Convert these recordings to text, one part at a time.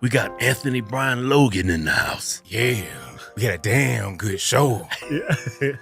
We got Anthony Brian Logan in the house. Yeah, we had a damn good show.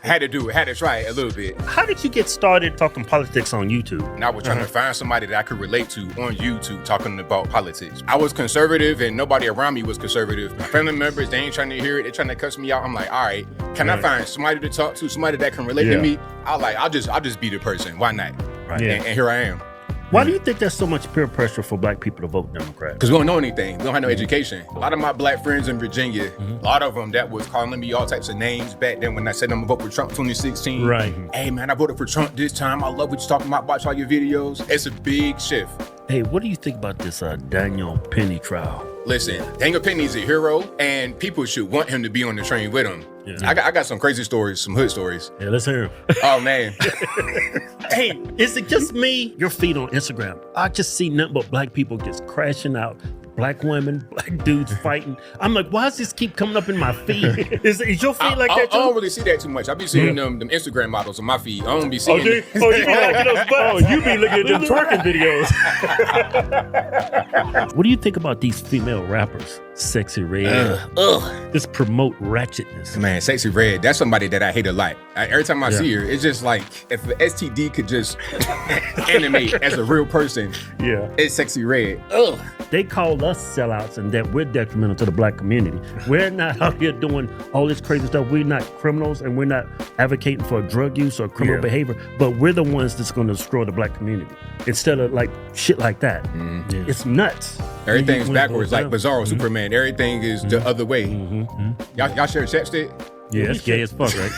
Had to do it, had to try it a little bit. How did you get started talking politics on YouTube? And I was trying to find somebody that I could relate to on YouTube talking about politics. I was conservative and nobody around me was conservative. My family members, they ain't trying to hear it. They're trying to cuss me out. I'm like, all right, can I find somebody to talk to, somebody that can relate to me? I'll just be the person. Why not? Right. And here I am. Why do you think there's so much peer pressure for black people to vote Democrat? Because we don't know anything. We don't have no education. A lot of my black friends in Virginia, a lot of them that was calling me all types of names back then when I said I'm gonna vote for Trump 2016. Right. Hey man, I voted for Trump this time. I love what you're talking about. Watch all your videos. It's a big shift. Hey, what do you think about this Daniel Penny trial? Listen, Daniel Penny's a hero, and people should want him to be on the train with him. Yeah. I got some crazy stories, some hood stories. Yeah, let's hear him. Oh man. Hey, is it just me? Your feed on Instagram, I just see nothing but black people just crashing out. Black women, black dudes fighting. I'm like, why does this keep coming up in my feed? Is your feed like that too? I don't really see that too much. I be seeing them Instagram models on my feed. I don't be seeing you be looking at those butts. Oh, you be looking at them twerking videos. What do you think about these female rappers? Sexy Red. Just promote ratchetness. Man, Sexy Red, that's somebody that I hate a lot. Every time I see her, it's just like, if the STD could just animate as a real person, it's Sexy Red. They call us sellouts and that we're detrimental to the black community. We're not out here doing all this crazy stuff. We're not criminals and we're not advocating for drug use or criminal behavior, but we're the ones that's going to destroy the black community instead of like shit like that. It's nuts. Everything's backwards, like Bizarro Superman. Everything is the other way. Y'all share chapstick? Yeah, that's gay as fuck, right?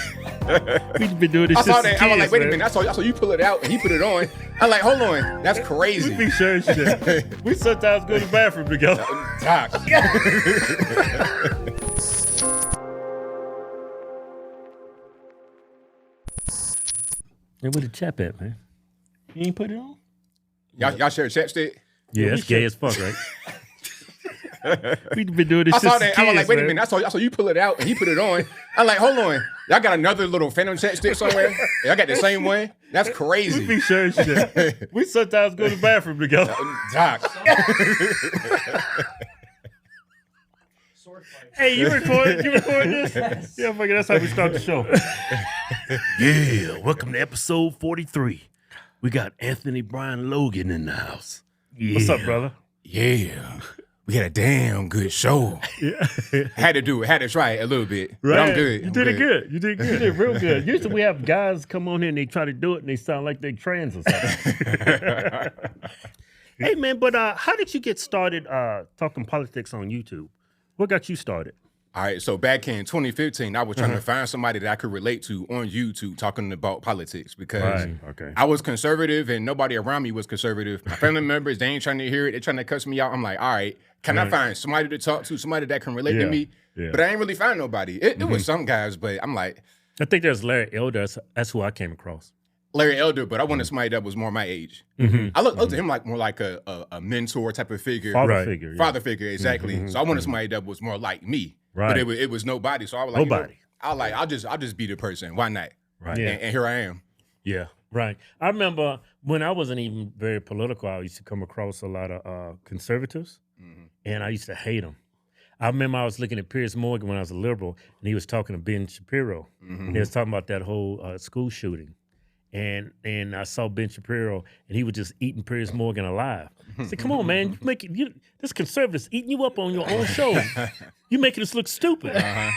We've been doing this I since saw that. kids, I was like, wait a man. minute. I saw you pull it out and he put it on. I'm like, hold on. That's crazy. We be sharing shit. We sometimes go to the bathroom together. Doc. Hey, where the chap at, man? You ain't put it on? Y'all share chapstick? Yeah, that's gay as fuck, right? We've been doing this I since saw that. kids, I was like, wait a man. minute. I saw you pull it out and he put it on. I'm like, hold on. Y'all got another little phantom chapstick somewhere? Y'all got the same one? That's crazy. We be sharing shit. We sometimes go to the bathroom together. Doc. Hey, you recording this? Yeah, fucking that's how we start the show. Yeah, welcome to episode 43. We got Anthony Brian Logan in the house. Yeah. What's up, brother? Yeah. We had a damn good show. Had to do it, had to try it a little bit. But I'm good. You did it good. You did good. You did real good. Usually we have guys come on here and they try to do it and they sound like they trans or something. Hey, man, but how did you get started talking politics on YouTube? What got you started? All right, so back in 2015, I was trying to find somebody that I could relate to on YouTube talking about politics because I was conservative and nobody around me was conservative. My family members, they ain't trying to hear it. They're trying to cuss me out. I'm like, all right, can I find somebody to talk to, somebody that can relate to me? But I ain't really find nobody. It was some guys, but I'm like. I think there's Larry Elder. That's who I came across. Larry Elder, but I wanted somebody that was more my age. I looked to him like more like a mentor type of figure. Father figure. Father figure, exactly. So I wanted somebody that was more like me. Right. But it was nobody. So I was like, nobody. I'll just be the person. Why not? Right. And here I am. Yeah. Right. I remember when I wasn't even very political, I used to come across a lot of conservatives, and I used to hate them. I remember I was looking at Piers Morgan when I was a liberal, and he was talking to Ben Shapiro. And he was talking about that whole school shooting. And I saw Ben Shapiro, and he was just eating Piers Morgan alive. I said, come on, man. This conservative's eating you up on your own show. You're making us look stupid. I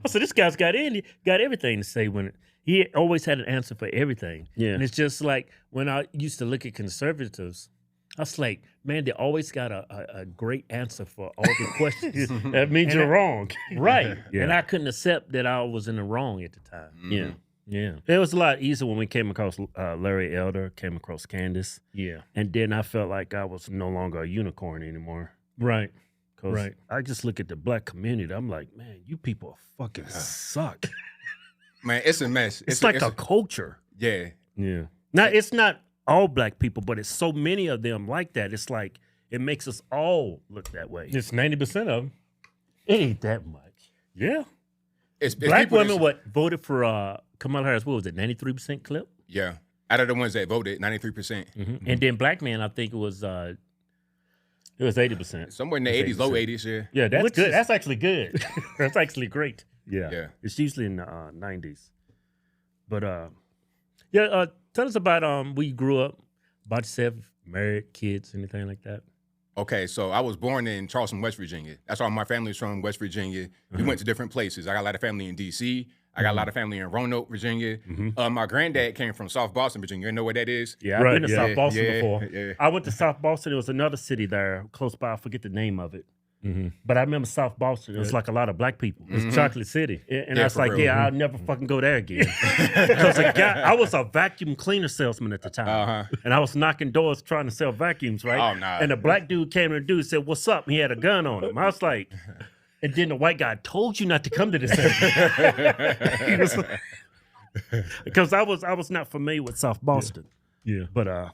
said, this guy's got everything to say when he always had an answer for everything. Yeah. And it's just like when I used to look at conservatives, I was like, man, they always got a great answer for all the questions. That means you're wrong. Right. Yeah. And I couldn't accept that I was in the wrong at the time. Yeah. Yeah. It was a lot easier when we came across Larry Elder, came across Candace. Yeah. And then I felt like I was no longer a unicorn anymore. Right. Because I just look at the black community. I'm like, man, you people fucking suck. Man, it's a mess. It's like a culture. Yeah. Yeah. Now, it's not all black people, but it's so many of them like that. It's like, it makes us all look that way. It's 90% of them. It ain't that much. Yeah. It's black women voted for Kamala Harris, what was it, 93% clip? Yeah. Out of the ones that voted, 93%. And then black men, I think it was It was 80%. Somewhere in the 80s, low 80s, yeah. Yeah, that's good. That's actually good. That's actually great. Yeah. It's usually in the 90s. But tell us about where you grew up, about yourself, married, kids, anything like that. Okay, so I was born in Charleston, West Virginia. That's all my family's from, West Virginia. We went to different places. I got a lot of family in D.C. I got a lot of family in Roanoke, Virginia. My granddad came from South Boston, Virginia. You know where that is? Yeah, I've been to South Boston before. Yeah. I went to South Boston. There was another city there close by. I forget the name of it. But I remember South Boston. It was like a lot of black people. It was Chocolate City. And I was like, I'll never fucking go there again. Because I was a vacuum cleaner salesman at the time. And I was knocking doors trying to sell vacuums, right? Oh, nah. And the black dude came to the dude and said, "What's up?" And he had a gun on him. I was like, and then the white guy told you not to come to this area. Because I was not familiar with South Boston. Yeah. But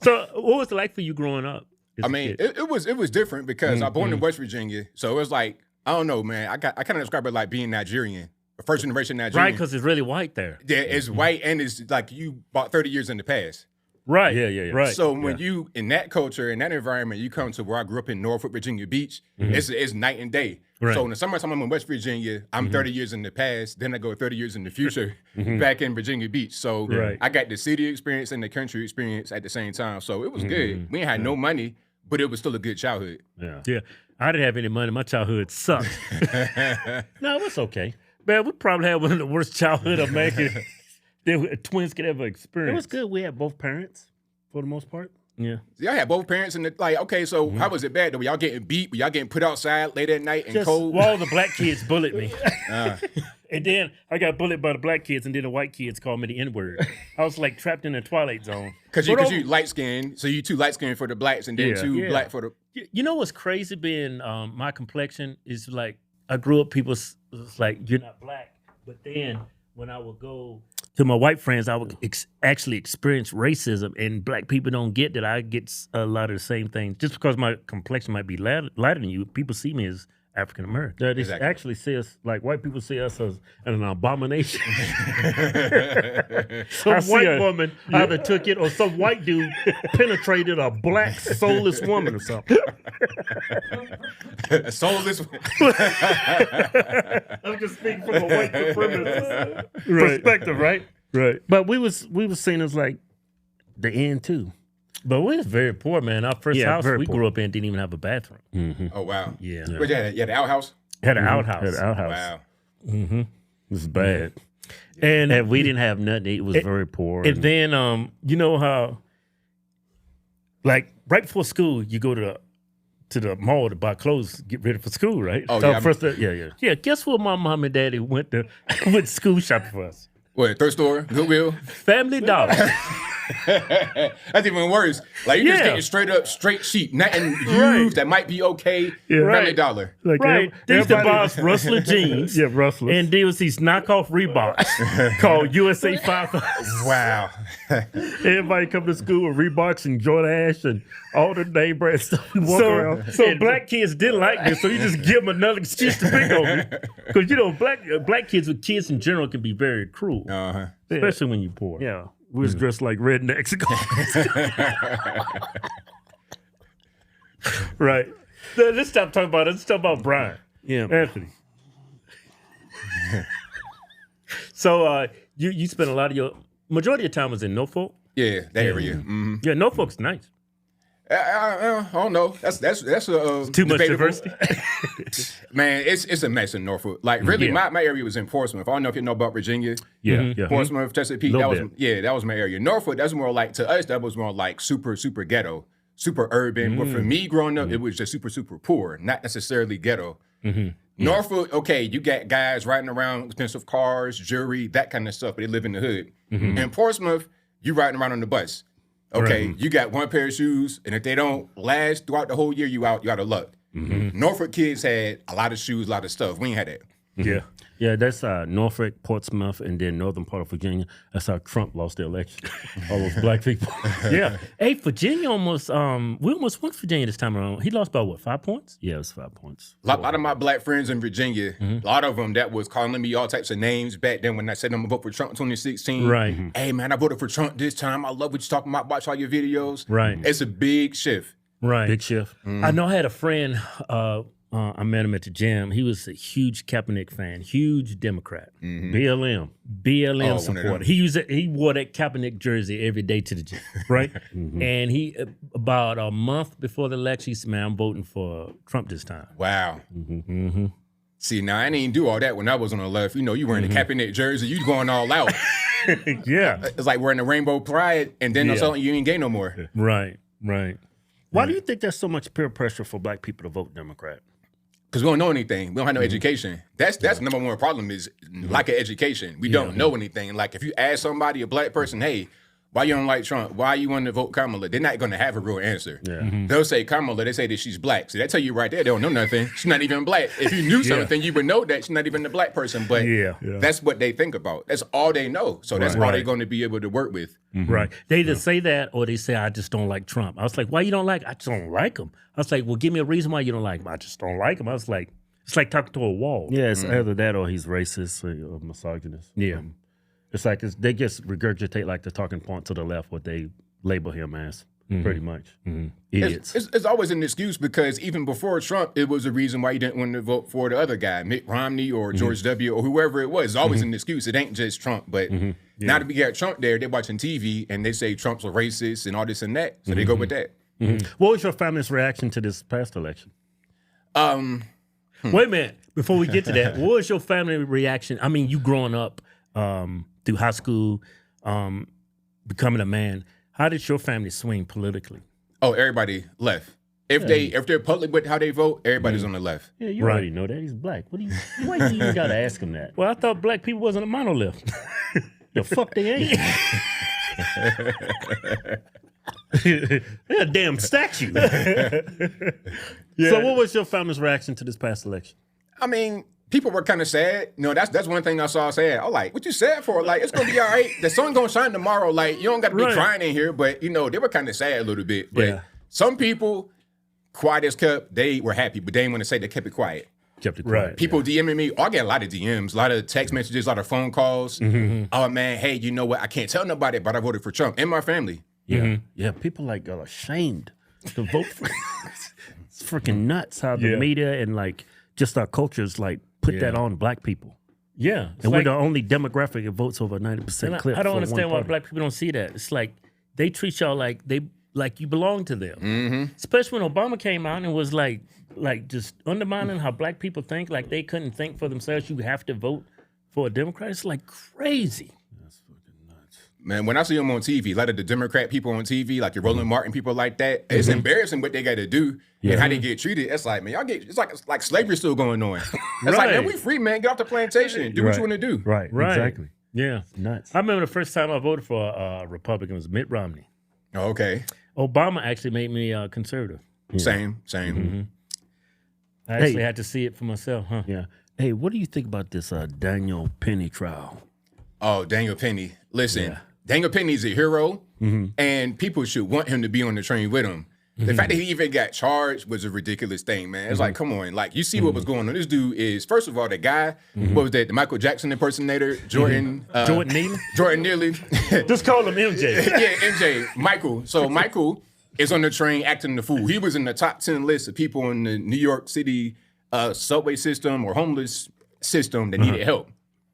so what was it like for you growing up? I mean, it was different because I was born in West Virginia, so it was like, I don't know, man. I kind of describe it like being Nigerian, first generation Nigerian. Right, because it's really white there. Yeah, it's white and it's like you bought 30 years in the past. Right. Yeah. Right. So when you in that culture, in that environment, you come to where I grew up in Norfolk, Virginia Beach. It's night and day. Right. So in the summertime, I'm in West Virginia. I'm 30 years in the past. Then I go 30 years in the future back in Virginia Beach. So I got the city experience and the country experience at the same time. So it was good. We ain't had no money, but it was still a good childhood. Yeah. I didn't have any money. My childhood sucked. No, it was okay. Man, we probably had one of the worst childhood of making that twins could ever experience. it was good. We had both parents for the most part. Yeah. Y'all had both parents and like, okay, so how was it bad though? Were y'all getting beat? Were y'all getting put outside late at night and cold? Well, all the black kids bullied me. And then I got bullied by the black kids, and then the white kids called me the N-word. I was like trapped in a twilight zone. Because you light skinned, so you too light skinned for the blacks and then too black for the... You know what's crazy being my complexion is like, I grew up, people was like, you're not black. But then when I would go to my white friends, I would actually experience racism, and black people don't get that. I get a lot of the same things. Just because my complexion might be lighter than you, people see me as African American. They actually see us, like white people see us as an abomination. Some white woman either took it or some white dude penetrated a black soulless woman or something. A soulless I'm just speaking from a white supremacist perspective, right? Right. But we was seen as like the end too. But we was very poor, man. Our first house we grew up in didn't even have a bathroom. Oh, wow. Yeah. But you had the outhouse? Had an outhouse. Had an outhouse. Wow. It was bad. And we didn't have nothing. It was very poor. And then, you know how, like, right before school, you go to the mall to buy clothes, get ready for school, right? Oh, so yeah. Guess what my mom and daddy went school shopping for us? What, thrift store? Goodwill? Family Dollar. That's even worse. Like you just getting straight sheet, nothing used that might be okay. Yeah. Family Dollar. Like They used to buy us Rustler jeans. Yeah, Rustler. And there was these knockoff Reeboks called USA 5000. Wow. Everybody come to school with Reeboks and Jordache and all the name brand stuff. So black kids didn't like this, so you just give them another excuse to pick on me. Because you know, black kids with kids in general can be very cruel, especially when you're poor. Yeah. We was dressed like rednecks. Right. Let's stop talking about it. Let's talk about Brian. Yeah. Anthony. So you spent a lot of your majority of your time was in Norfolk? Yeah, that area. Mm-hmm. Yeah, Norfolk's nice. I don't know. That's too much diversity. Man, it's a mess in Norfolk. Like really, my area was in Portsmouth. I don't know if you know about Virginia. Yeah. Portsmouth, Chesapeake. That was my area. Norfolk, that's more like to us. That was more like super ghetto, super urban. But for me growing up, it was just super poor, not necessarily ghetto. Norfolk, okay, you got guys riding around expensive cars, jewelry, that kind of stuff, but they live in the hood. In Portsmouth, you riding around on the bus. Okay, you got one pair of shoes, and if they don't last throughout the whole year, you out of luck. Norfolk kids had a lot of shoes, a lot of stuff. We ain't had that. Yeah, that's Norfolk, Portsmouth, and then northern part of Virginia. That's how Trump lost the election. All those black people. Yeah. Hey, Virginia almost, we almost won Virginia this time around. He lost by what, 5 points? Yeah, it was 5 points. A lot of my black friends in Virginia, a lot of them that was calling me all types of names back then when I said I'm going to vote for Trump in 2016. Right. Hey, man, I voted for Trump this time. I love what you're talking about. Watch all your videos. Right. It's a big shift. Right. Big shift. I know I had a friend, I met him at the gym. He was a huge Kaepernick fan, huge Democrat. BLM. BLM supporter. He wore that Kaepernick jersey every day to the gym, right? And he, about a month before the election, he said, man, I'm voting for Trump this time. Wow. See, now I didn't do all that when I was on the left. You know, you wearing a Kaepernick jersey, you going all out. Yeah. It's like wearing the rainbow pride, and then you ain't gay no more. Right. Why do you think there's so much peer pressure for black people to vote Democrat? Because we don't know anything. We don't have no education. That's the number one problem is lack of education. We don't know anything. Like if you ask somebody, a black person, hey, why you don't like Trump? Why you want to vote Kamala? They're not going to have a real answer. They'll say Kamala. They say that she's black. So they tell you right there, they don't know nothing. She's not even black. If you knew something, you would know that she's not even a black person. But that's what they think about. That's all they know. So that's all they're going to be able to work with. Right. They either say that or they say, I just don't like Trump. I was like, why you don't like? I just don't like him. I was like, well, give me a reason why you don't like him. I just don't like him. I was like, it's like talking to a wall. Yeah, it's either that or he's racist or misogynist. Yeah. It's like they just regurgitate like the talking point to the left, what they label him as, pretty much. Idiots. It's always an excuse because even before Trump, it was a reason why you didn't want to vote for the other guy, Mitt Romney or George W. or whoever it was. It's always an excuse. It ain't just Trump. But now that we got Trump there, they're watching TV and they say Trump's a racist and all this and that. So they go with that. What was your family's reaction to this past election? Wait a minute. Before we get to that, what was your family reaction? I mean, you growing up through high school, becoming a man, how did your family swing politically? Oh, everybody left. If they're public with how they vote, everybody's on the left. Yeah, you already know that. He's black. Why do you even got to ask him that? Well, I thought black people wasn't a monolith. The fuck they ain't. They're a damn statue. So what was your family's reaction to this past election? I mean, people were kind of sad. You know, that's one thing I saw sad. I'm like, what you sad for? Like, it's going to be all right. The sun going to shine tomorrow. Like, you don't got to be crying in here. But, you know, they were kind of sad a little bit. But some people, quiet as kept, they were happy. But they didn't want to say they kept it quiet. Kept it quiet. Right. People DMing me. I get a lot of DMs, a lot of text messages, a lot of phone calls. Oh, man, hey, you know what? I can't tell nobody, but I voted for Trump and my family. Yeah, people like are ashamed to vote for. It's freaking nuts how the media and like just our cultures like put that on black people. Yeah. And we're the only demographic that votes over 90% clip. I don't understand why black people don't see that. It's like they treat y'all like you belong to them. Especially when Obama came out and was like just undermining how black people think, like they couldn't think for themselves. You have to vote for a Democrat. It's like crazy. Man, when I see them on TV, a lot of the Democrat people on TV, like your Roland Martin, people like that, it's embarrassing what they got to do and how they get treated. It's like, man, it's like slavery still going on. It's like, man, we free, man. Get off the plantation. Do what you want to do. Right, exactly. Yeah. Nuts. I remember the first time I voted for a Republican was Mitt Romney. Oh, okay. Obama actually made me conservative. Same. I actually had to see it for myself, huh? Yeah. Hey, what do you think about this Daniel Penny trial? Oh, Daniel Penny. Listen, Daniel Penny's a hero, and people should want him to be on the train with him. The fact that he even got charged was a ridiculous thing, man. It's like, come on. Like, you see what was going on. This dude is, first of all, the guy, what was that, the Michael Jackson impersonator, Jordan Neely? Jordan Neely. Just call him MJ. Yeah, MJ, Michael. So Michael is on the train acting the fool. He was in the top 10 list of people in the New York City subway system or homeless system that needed help.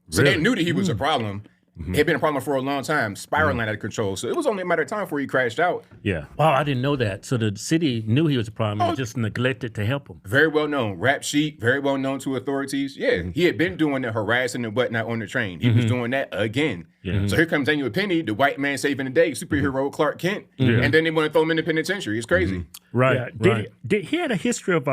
So they knew that he was a problem. It had been a problem for a long time, spiraling out of control. So it was only a matter of time before he crashed out. Yeah. Wow, I didn't know that. So the city knew he was a problem and just neglected to help him. Very well known. Rap sheet, very well known to authorities. Yeah, he had been doing the harassing and whatnot on the train. He was doing that again. So here comes Daniel Penny, the white man saving the day, superhero Clark Kent. And then they want to throw him in the penitentiary. It's crazy. Right. He had a history of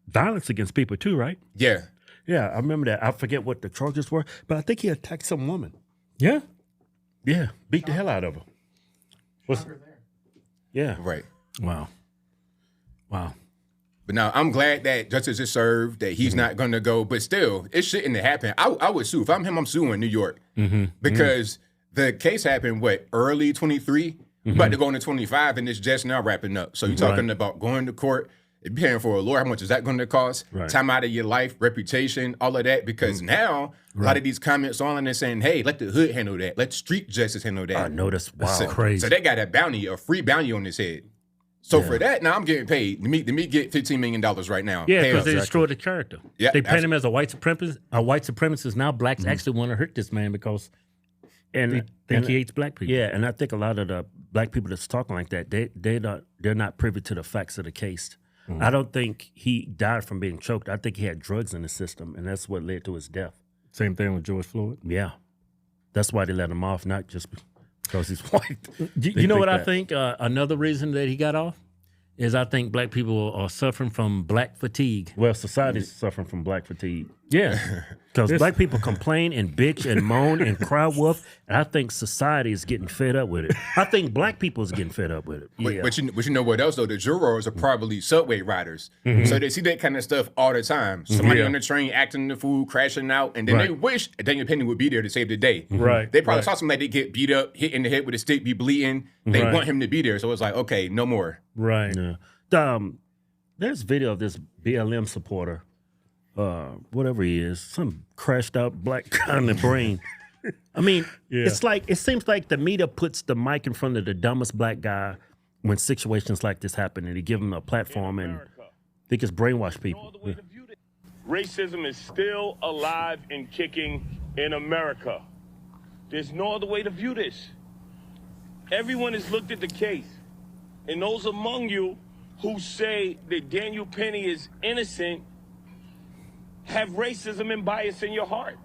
violence against people too, right? Yeah. Yeah, I remember that. I forget what the charges were, but I think he attacked some woman. Yeah? Yeah, beat the hell out of her. Yeah. Right. Wow. But now I'm glad that justice is served, that he's not going to go. But still, it shouldn't have happened. I would sue. If I'm him, I'm suing New York. Because the case happened, early 23? About to go into 25, and it's just now wrapping up. So you're talking about going to court, paying for a lawyer. How much is that going to cost? Time out of your life, reputation, all of that. Because now a lot of these comments online are saying, hey, let the hood handle that. Let street justice handle that. I know that's So, crazy. So they got a free bounty on his head. So for that, now I'm getting paid. The meat get $15 million right now. Yeah, because they destroyed the character. Yeah, they paint him as a white supremacist. Now blacks actually want to hurt this man because they think he hates black people. Yeah, and I think a lot of the black people that's talking like that, they're not privy to the facts of the case. I don't think he died from being choked. I think he had drugs in the system, and that's what led to his death. Same thing with George Floyd. Yeah, that's why they let him off, not just because he's white. You know what I think? Another reason that he got off is I think black people are suffering from black fatigue. Well, society's suffering from black fatigue. Yeah, because black people complain and bitch and moan and cry wolf, and I think society is getting fed up with it. I think black people is getting fed up with it. Yeah. But you know what else, though? The jurors are probably subway riders. So they see that kind of stuff all the time. Somebody on the train acting the fool, crashing out, and then they wish Daniel Penny would be there to save the day. Right. They probably saw somebody get beat up, hit in the head with a stick, be bleeding. They want him to be there. So it's like, okay, no more. Right. Yeah. There's video of this BLM supporter, whatever he is, some crashed out black guy in the brain. I mean, it seems like the media puts the mic in front of the dumbest black guy when situations like this happen, and they give him a platform and think it's brainwash people. Racism is still alive and kicking in America. There's no other way to view this. Everyone has looked at the case, and those among you who say that Daniel Penny is innocent have racism and bias in your heart.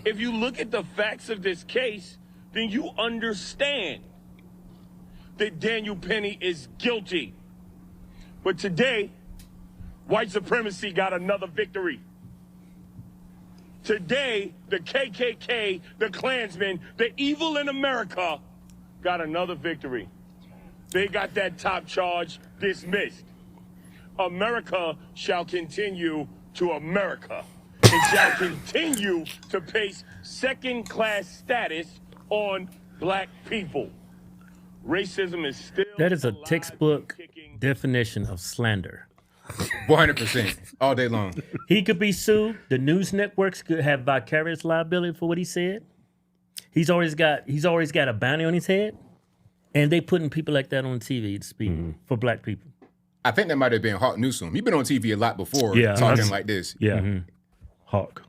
If you look at the facts of this case, then you understand that Daniel Penny is guilty. But today, white supremacy got another victory. Today, the KKK, the Klansmen, the evil in America got another victory. They got that top charge dismissed. America shall continue to America and shall continue to place second-class status on black people. Racism is still That is a textbook definition of slander. 100%, all day long. He could be sued. The news networks could have vicarious liability for what he said. He's always got a bounty on his head. And they putting people like that on TV to speak for black people. I think that might have been Hawk Newsome. He's been on TV a lot before talking like this. Yeah. Hawk.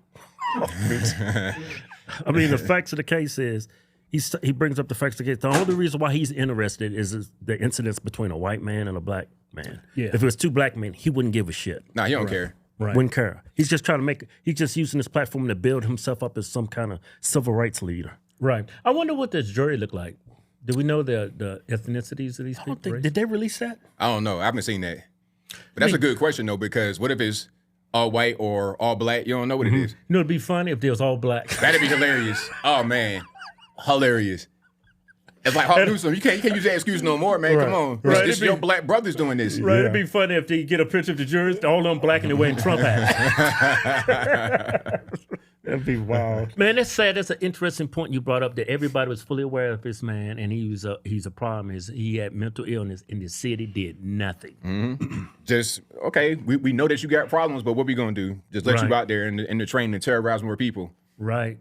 I mean, the facts of the case is, he brings up the facts of the case. The only reason why he's interested is the incidents between a white man and a black man. Yeah. If it was two black men, he wouldn't give a shit. Nah, he don't care. Right. Wouldn't care. He's just trying to he's just using this platform to build himself up as some kind of civil rights leader. Right. I wonder what this jury looked like. Do we know the ethnicities of these people? Did they release that? I don't know. I haven't seen that. But that's a good question, though, because what if it's all white or all black? You don't know what it is. You know, it'd be funny if they was all black. That'd be hilarious. Oh, man. Hilarious. It's like Hawk Newsome. You can't use that excuse no more, man. Come on. Right. It's your black brothers doing this. Right. It'd be funny if they get a picture of the jurors, all of them black and they're wearing Trump hats. That'd be wild. Man, that's sad. That's an interesting point you brought up, that everybody was fully aware of this man, and he's a problem. He had mental illness, and the city did nothing. Just, okay, we know that you got problems, but what we going to do? Just let you out there in the train and terrorize more people. Right.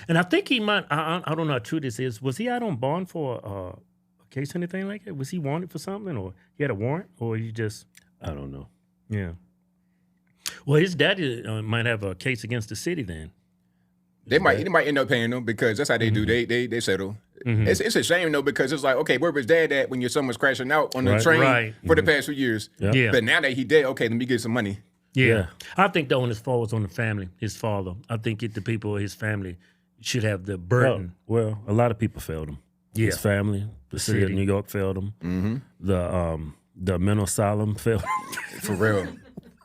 And I think he might, I don't know how true this is. Was he out on bond for a case or anything like that? Was he wanted for something, or he had a warrant, or he just? I don't know. Yeah. Well, his daddy might have a case against the city then. They might end up paying them because that's how they do. They settle. It's a shame though, because it's like, okay, where was dad at when your son was crashing out on the train for the past few years? Yeah. But now that he dead, okay, let me get some money. Yeah. I think the onus falls on the family, his father. I think the people, his family, should have the burden. Well, a lot of people failed him. Yeah. His family, the city of New York failed him. The mental asylum failed him. For real.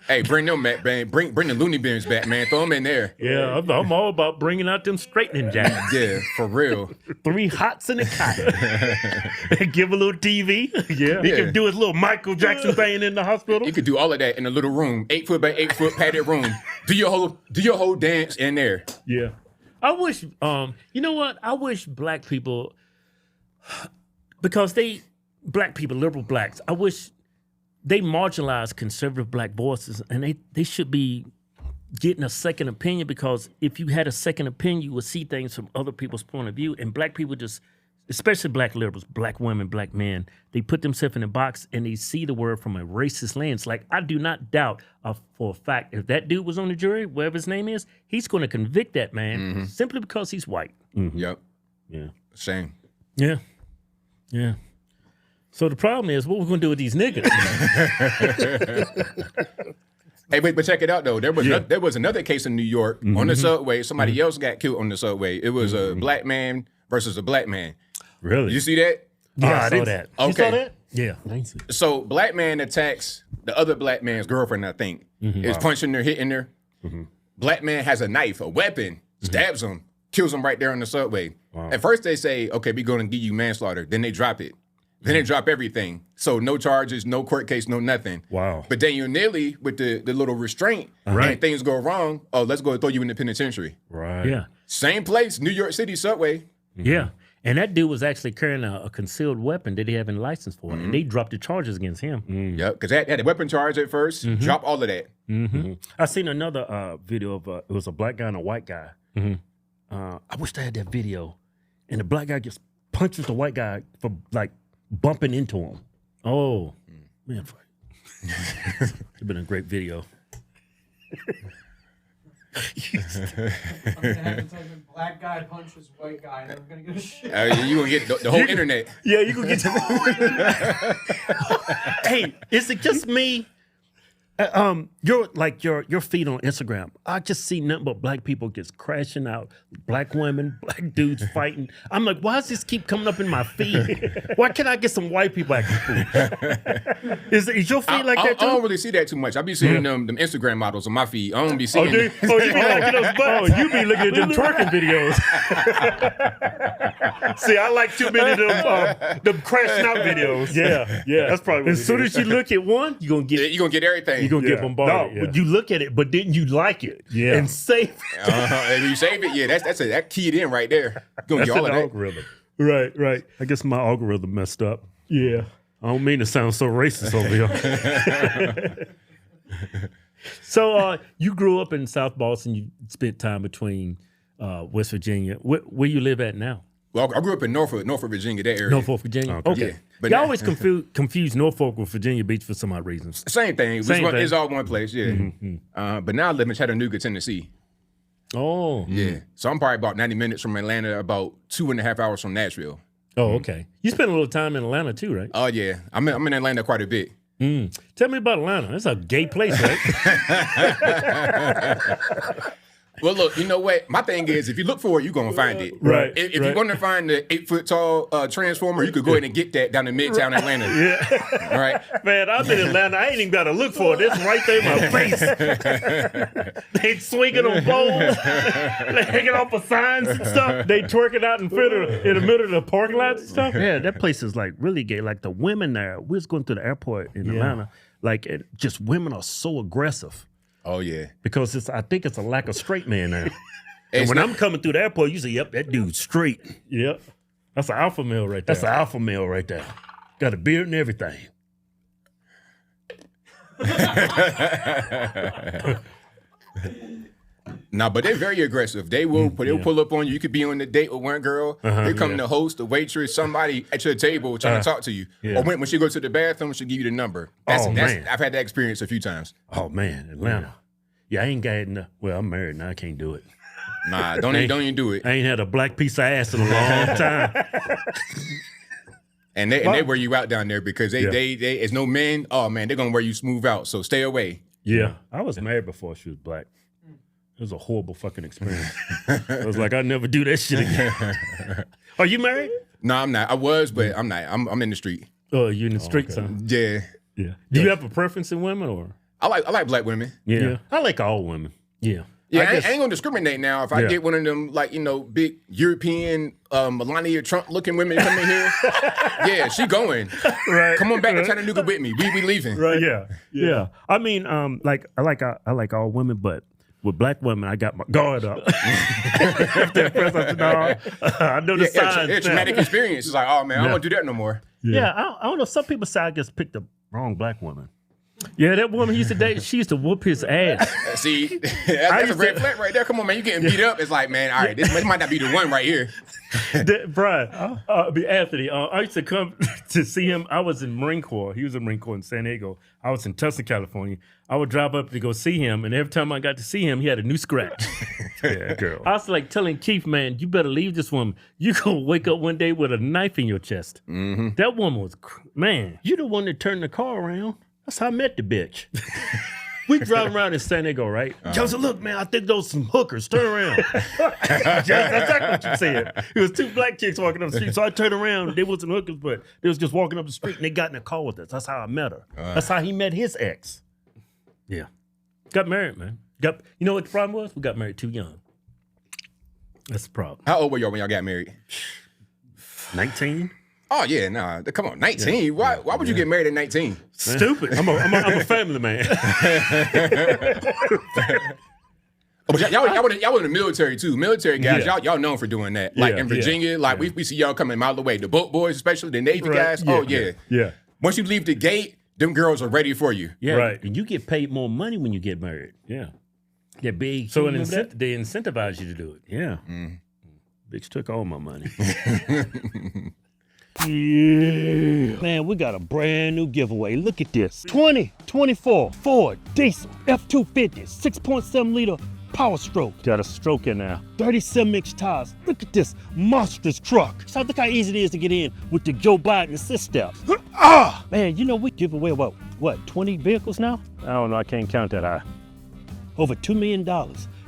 Hey, bring them back, man. Bring the loony bins back, man. Throw them in there. Yeah, I'm all about bringing out them straightening jacks. Yeah, for real. 3 hots in a cot. Give a little TV. Yeah. He can do his little Michael Jackson thing in the hospital. He could do all of that in a little room, 8 foot by 8 foot padded room. Do your whole dance in there. Yeah. I wish, you know what? I wish black people, because black people, liberal blacks, I wish they marginalize conservative black voices, and they should be getting a second opinion, because if you had a second opinion, you would see things from other people's point of view, and black people just especially black liberals, black women, black men, they put themselves in a box and they see the world from a racist lens. Like, I do not doubt for a fact, if that dude was on the jury, whatever his name is, he's going to convict that man simply because he's white. Yep. Yeah. Shame. Yeah. Yeah. So the problem is, what we're going to do with these niggas? Hey, but check it out though. There was another case in New York on the subway. Somebody else got killed on the subway. It was a black man versus a black man. Really? You see that? Yeah, I saw that. Okay. You saw that? Yeah. So black man attacks the other black man's girlfriend, I think. Is punching her, hitting her. Black man has a knife, a weapon, stabs him, kills him right there on the subway. Wow. At first they say, okay, we're going to give you manslaughter. Then they drop it. Then they drop everything. So no charges, no court case, no nothing. Wow. But Daniel Neely with the little restraint, and things go wrong, oh, let's go throw you in the penitentiary. Right. Yeah. Same place, New York City subway. Yeah. And that dude was actually carrying a concealed weapon that he had a license for. And they dropped the charges against him. Yep, because they had a weapon charge at first, drop all of that. I seen another video of, it was a black guy and a white guy. I wish I had that video. And the black guy just punches the white guy for like bumping into him. Oh, man. It's been a great video. I'm gonna have to tell you, black guy punches white guy, and I'm gonna get a shit. You gonna get the whole internet. Yeah, you gonna get the whole Hey, is it just me? Your feed on Instagram, I just see nothing but black people just crashing out, black women, black dudes fighting. I'm like, why does this keep coming up in my feed? Why can't I get some white people acting fool? Is your feed like that too? I don't really see that too much. I be seeing them Instagram models on my feed. I don't be seeing. You be looking at those butts. You be looking at them twerking videos. See, I like too many of them crashing out videos. Yeah. That's probably what as soon as you look at one, you're gonna get everything. You're gonna get bombarded. No, but you look at it, but then you like it. Yeah. And save it. And you save it, that keyed in right there. You're gonna get all of that. Algorithm. Right. I guess my algorithm messed up. Yeah. I don't mean to sound so racist over here. So you grew up in South Boston. You spent time between West Virginia. Where you live at now? Well, I grew up in Norfolk, Virginia, that area. Norfolk, Virginia? Okay. Yeah. But y'all always confuse Norfolk with Virginia Beach for some odd reasons. Same thing. It's all one place, yeah. But now I live in Chattanooga, Tennessee. Oh. Yeah. So I'm probably about 90 minutes from Atlanta, about 2.5 hours from Nashville. Oh, okay. You spent a little time in Atlanta too, right? Oh, yeah. I'm in Atlanta quite a bit. Tell me about Atlanta. It's a gay place, right? Well, look, you know what? My thing is, if you look for it, you're going to find it. Right. If you're going to find the 8-foot-tall Transformer, you could go ahead and get that down in Midtown Atlanta. Yeah. All right. Man, I've been in Atlanta. I ain't even got to look for it. It's right there in my face. They swinging on poles. They hanging off of signs and stuff. They twerking out in the middle of the parking lots and stuff. Yeah, that place is like really gay. Like the women there, we was going through the airport in Atlanta. Like just women are so aggressive. Oh, yeah. Because I think it's a lack of straight men now. And when I'm coming through the airport, you say, yep, that dude's straight. Yep. That's an alpha male right there. That's an alpha male right there. Got a beard and everything. Nah, but they're very aggressive. They will pull up on you. You could be on a date with one girl. They come to host, the waitress, somebody at your table trying to talk to you. Or when she goes to the bathroom, she'll give you the number. Man. I've had that experience a few times. Oh, man. Atlanta. Yeah, I ain't got enough. Well, I'm married now. I can't do it. Nah, don't even do it. I ain't had a black piece of ass in a long time. And they wear you out down there because they as no men, oh, man, they're going to wear you smooth out. So stay away. Yeah. I was married before she was black. It was a horrible fucking experience. I was like, I'd never do that shit again. Are you married? No, I'm not. I was, but I'm not. I'm in the street. Oh, you in the streets, huh? Yeah. Do you have a preference in women or? I like black women. Yeah. I like all women. Yeah. Yeah, I ain't gonna discriminate now. If I get one of them, like, big European Melania Trump looking women come in here, yeah, she going. Right. Come on back to Chattanooga with me. We leaving. Right. Yeah. I mean, I like all women, but with black women, I got my guard up. After first, I said, no, I know the signs. It's a traumatic experience. It's like, oh man, I don't want to do that no more. Yeah, I don't know. Some people say I just picked the wrong black woman. Yeah, that woman he used to date, she used to whoop his ass. See, that's a red flag right there. Come on, man, you getting beat up. It's like, man, all right, this might not be the one right here. Brian, Anthony, I used to come to see him. I was in Marine Corps. He was in Marine Corps in San Diego. I was in Tucson, California. I would drive up to go see him, and every time I got to see him, he had a new scratch. Yeah, girl. I was like telling Keith, man, you better leave this woman. You gonna wake up one day with a knife in your chest. Mm-hmm. That woman was, man. You the one that turned the car around. That's how I met the bitch. We drive around in San Diego, right? Joe said, look, man, I think those some hookers. Turn around. That's exactly what you said. It was two black chicks walking up the street. So I turned around. They wasn't hookers, but they was just walking up the street, and they got in a car with us. That's how I met her. That's how he met his ex. Yeah. Got married, man. You know what the problem was? We got married too young. That's the problem. How old were y'all when y'all got married? 19. Oh yeah, nah. Come on, 19. Yeah. Why would you get married at 19? Stupid. I'm a family man. Oh, but y'all were in the military too. Military guys, y'all known for doing that. Like in Virginia, we see y'all coming a mile away. The boat boys, especially the Navy guys. Yeah. Oh yeah. Yeah. Once you leave the gate, them girls are ready for you. Yeah. Right. And you get paid more money when you get married. Yeah. Yeah, big. So they incentivize you to do it. Yeah. Bitch took all my money. Yeah. Man, we got a brand new giveaway. Look at this. 2024 Ford Diesel F250 6.7 liter Power Stroke. Got a stroke in there. 37-inch tires. Look at this monstrous truck. So look how easy it is to get in with the Joe Biden assist steps. Man, you know we give away about, 20 vehicles now? I don't know, I can't count that high. Over $2 million.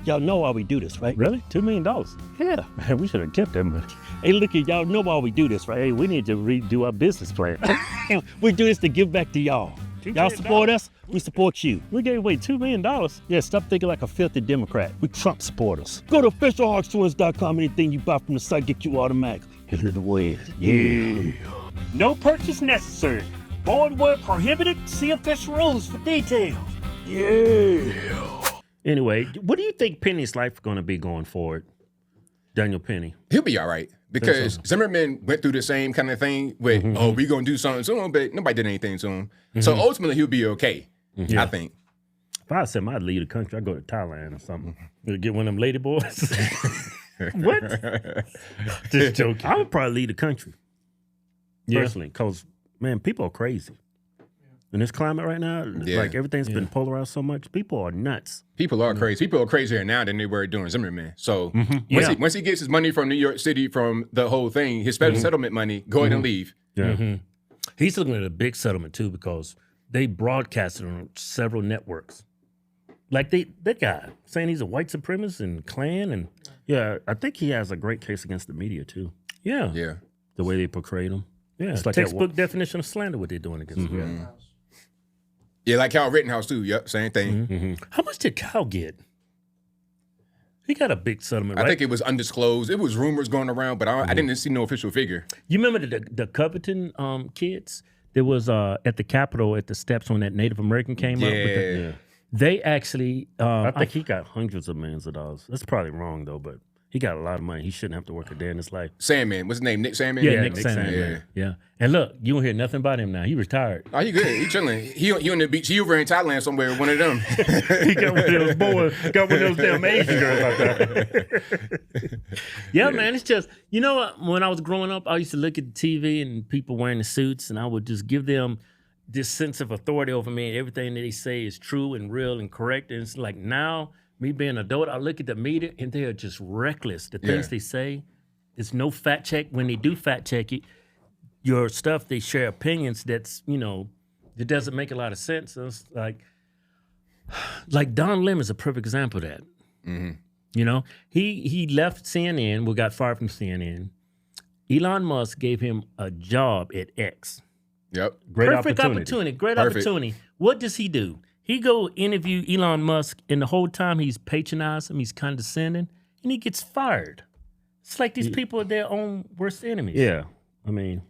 Y'all know why we do this, right? Really? $2 million? Yeah. Man, we should have kept that money. Hey, look at y'all know why we do this, right? Hey, we need to redo our business plan. We do this to give back to y'all. Y'all support us, we support you. We gave away $2 million. Yeah, stop thinking like a filthy Democrat. We Trump supporters. Go to officialhodgetwins.com. Anything you buy from the site get you automatically. Hit it away. Yeah. No purchase necessary. Void where prohibited. See official rules for details. Yeah. Anyway, what do you think Penny's life is going to be going forward? Daniel Penny. He'll be all right. Because Zimmerman went through the same kind of thing with, we going to do something to him, but nobody did anything to him. So ultimately, he'll be okay, I think. If I said I'd leave the country, I'd go to Thailand or something. Get one of them lady boys. What? Just joking. I would probably leave the country. Personally, because, man, people are crazy. In this climate right now, like everything's been polarized so much, people are nuts. People are crazy. People are crazier now than they were during Zimmerman. So once he gets his money from New York City from the whole thing, his special settlement money, go ahead and leave. Yeah. He's looking at a big settlement too because they broadcasted on several networks. Like that guy saying he's a white supremacist and Klan and I think he has a great case against the media too. Yeah. The way they portrayed him. Yeah, it's like textbook definition of slander what they're doing against him. Yeah, like Kyle Rittenhouse too. Yep, same thing. How much did Kyle get? He got a big settlement, right? I think it was undisclosed. It was rumors going around, but I didn't see no official figure. You remember the Covington kids? There was at the Capitol at the steps when that Native American came up. With they actually, I think he got hundreds of millions of dollars. That's probably wrong though, but he got a lot of money. He shouldn't have to work a day in his life. Sandman, what's his name? Nick Sandman? Yeah, Nick Sandman. Yeah. And look, you don't hear nothing about him now. He retired. Oh, he good. He chilling. He on the beach. He over in Thailand somewhere. One of them. He got one of those boys. Got one of those damn Asian girls out there. Man. It's just when I was growing up, I used to look at the TV and people wearing the suits, and I would just give them this sense of authority over me. And everything that they say is true and real and correct. And it's like now, me being an adult, I look at the media and they are just reckless. The things they say, there's no fact check. When they do fact check it, your stuff, they share opinions that's, that doesn't make a lot of sense. So it's like Don Lemon is a perfect example of that. He left CNN, got fired from CNN. Elon Musk gave him a job at X. Yep. Great opportunity. What does he do? He go interview Elon Musk, and the whole time he's patronizing him, he's condescending, and he gets fired. It's like these people are their own worst enemies. Yeah. I mean,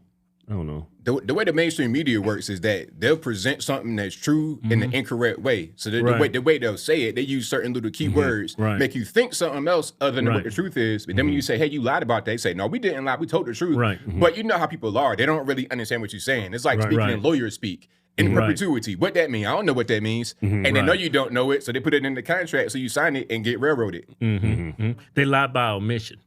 I don't know. The way the mainstream media works is that they'll present something that's true in the incorrect way. So the way they'll say it, they use certain little keywords, make you think something else other than what the truth is. But then when you say, hey, you lied about that, they say, no, we didn't lie. We told the truth. Right. But you know how people are. They don't really understand what you're saying. It's like speaking in lawyer speak. in perpetuity. What that mean? I don't know what that means. And they know you don't know it, so they put it in the contract so you sign it and get railroaded. They lie by omission.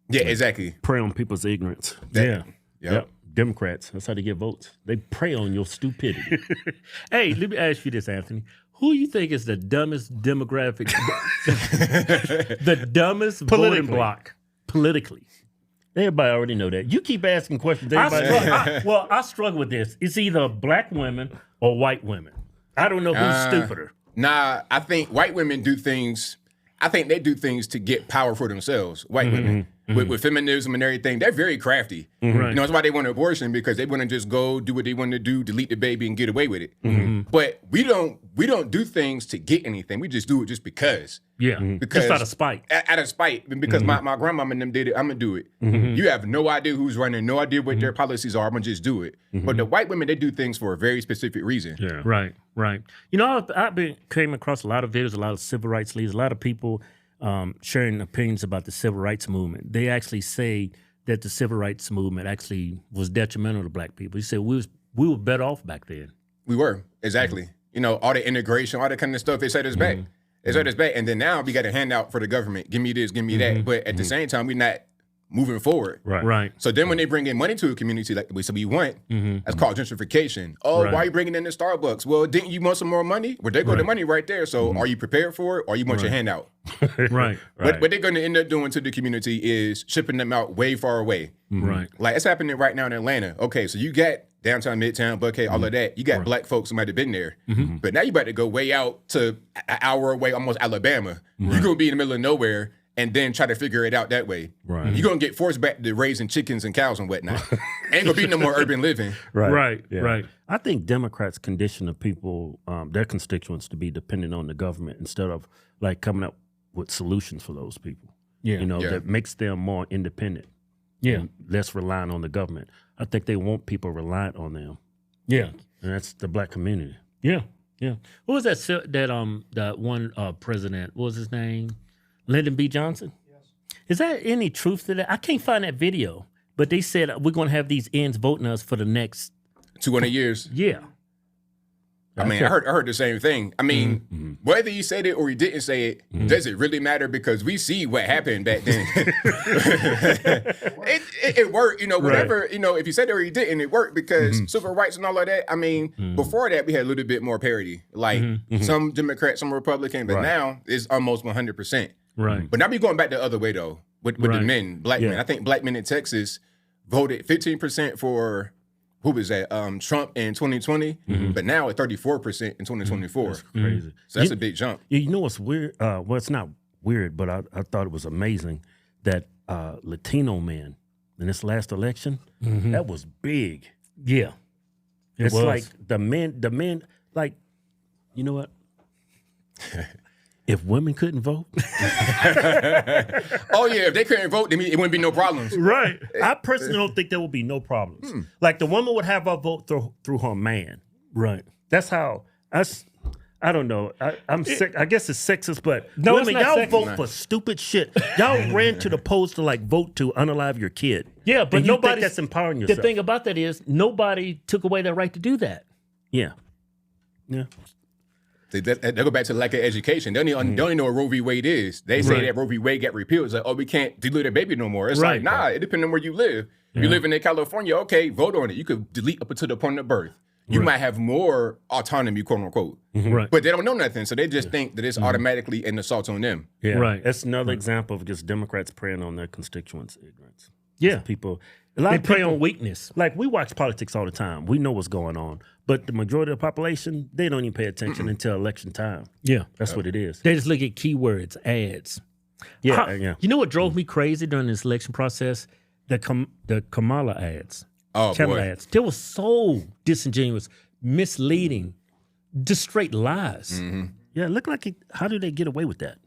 Yeah, exactly. Prey on people's ignorance. Yep. Democrats, that's how they get votes. They prey on your stupidity. Hey, let me ask you this, Anthony. Who you think is the dumbest demographic, the dumbest voting block politically? Everybody already know that. You keep asking questions. I struggle with this. It's either black women or white women. I don't know who's stupider. Nah, I think white women do things. I think they do things to get power for themselves. White women. With feminism and everything, they're very crafty. Right. You know, that's why they want abortion, because they want to just go do what they want to do, delete the baby, and get away with it. But we don't do things to get anything. We just do it just because. Yeah, because just out of spite. Out of spite, because my grandmama and them did it. I'm gonna do it. You have no idea who's running, no idea what their policies are. I'm gonna just do it. But the white women, they do things for a very specific reason. Yeah, right. You know, came across a lot of videos, a lot of civil rights leaders, a lot of people sharing opinions about the civil rights movement. They actually say that the civil rights movement actually was detrimental to black people. He said we were better off back then. We were, exactly. You know, all the integration, all that kind of stuff, they set us back. They set us back. And then now we got a handout for the government. Give me this, give me that. But at the same time, we're not moving forward. Right. So then when they bring in money to a community like we want, that's called gentrification. Oh, why are you bringing in the Starbucks? Well, didn't you want some more money? Well, there go the money right there. So are you prepared for it, or you want your handout? Right. What they're going to end up doing to the community is shipping them out way far away. Right. Like it's happening right now in Atlanta. Okay, so you got downtown, midtown, Buckhead, all of that. You got black folks who might have been there. But now you about to go way out to an hour away, almost Alabama. You're going to be in the middle of nowhere and then try to figure it out that way. Right. You're going to get forced back to raising chickens and cows and whatnot. Ain't going to be no more urban living. Right. I think Democrats condition the people, their constituents, to be dependent on the government instead of like coming up with solutions for those people. That makes them more independent. And less reliant on the government. I think they want people reliant on them. Yeah. And that's the black community. Yeah. What was that one president? What was his name? Lyndon B. Johnson? Yes. Is there any truth to that? I can't find that video. But they said we're going to have these ends voting us for the next 200 years. Yeah. I mean, I heard the same thing. I mean, whether he said it or he didn't say it, does it really matter? Because we see what happened back then. it worked, whatever, if you said it or he didn't, it worked because civil rights and all of that. I mean, before that, we had a little bit more parity. Like some Democrats, some Republican, but now it's almost 100%. Right. But now we're going back the other way, though, with the men, black men. I think black men in Texas voted 15% for... Who was that? Trump in 2020, but now at 34% in 2024. That's crazy. So that's a big jump. You know what's weird? Well, it's not weird, but I thought it was amazing that Latino men in this last election, that was big. Yeah. It's like the men, like, you know what? If women couldn't vote. Oh, yeah. If they couldn't vote, then it wouldn't be no problems. Right. I personally don't think there would be no problems. Like the woman would have her vote through her man. Right. That's how, I don't know. I'm sick. I guess it's sexist, but no, women, y'all sexist. vote for stupid shit. Y'all ran to the polls to like vote to unalive your kid. Yeah, but nobody that's empowering yourself. The thing about that is nobody took away their right to do that. Yeah. They go back to the lack of education. They don't even know what Roe v. Wade is. They say that Roe v. Wade got repealed. It's like, oh, we can't delete a baby no more. It's like, nah, it depends on where you live. If you live in California, okay, vote on it. You could delete up until the point of birth. You might have more autonomy, quote unquote. Right. But they don't know nothing. So they just think that it's automatically an assault on them. Yeah. Right. That's another example of just Democrats preying on their constituents' ignorance. Yeah. People... They prey on weakness. Like, we watch politics all the time. We know what's going on. But the majority of the population, they don't even pay attention until election time. Yeah. That's what it is. They just look at keywords, ads. Yeah. You know what drove me crazy during this election process? The Kamala ads. Oh, Kamala boy. ads. They were so disingenuous, misleading, just straight lies. Yeah, look like how do they get away with that?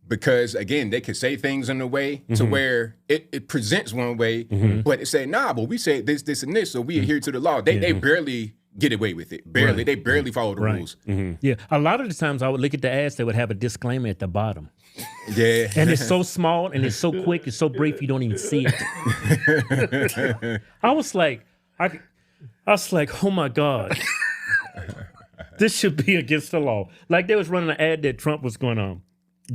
Because, again, they could say things in a way to where it presents one way, but it say, nah, but we say this, and this, so we adhere to the law. They barely get away with it. Barely. Right. They barely follow the rules. Yeah. A lot of the times I would look at the ads, they would have a disclaimer at the bottom. Yeah. And it's so small and it's so quick, it's so brief, you don't even see it. I was like, oh my God. This should be against the law. Like they was running an ad that Trump was going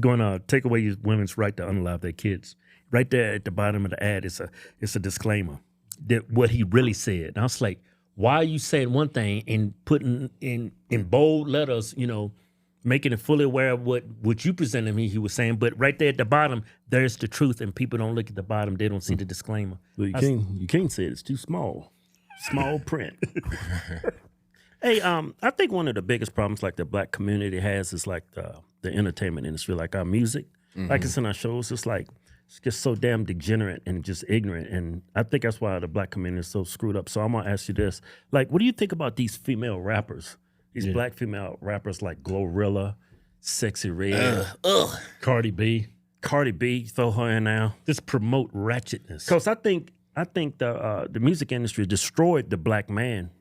to take away women's right to unalive their kids. Right there at the bottom of the ad, it's a disclaimer that what he really said. And I was like, why are you saying one thing and putting in bold letters, making it fully aware of what you presented me, he was saying. But right there at the bottom, there's the truth, and people don't look at the bottom. They don't see the disclaimer. Well, you can't say it. It's too small. Small print. Hey, I think one of the biggest problems like the black community has is like the entertainment industry, like our music. Like it's in our shows, it's just so damn degenerate and just ignorant. And I think that's why the black community is so screwed up. So I'm gonna ask you this. Like, what do you think about these female rappers? These black female rappers like Glorilla, Sexy Red, Cardi B. Cardi B, throw her in now. Just promote ratchetness. Because I think the music industry destroyed the black man,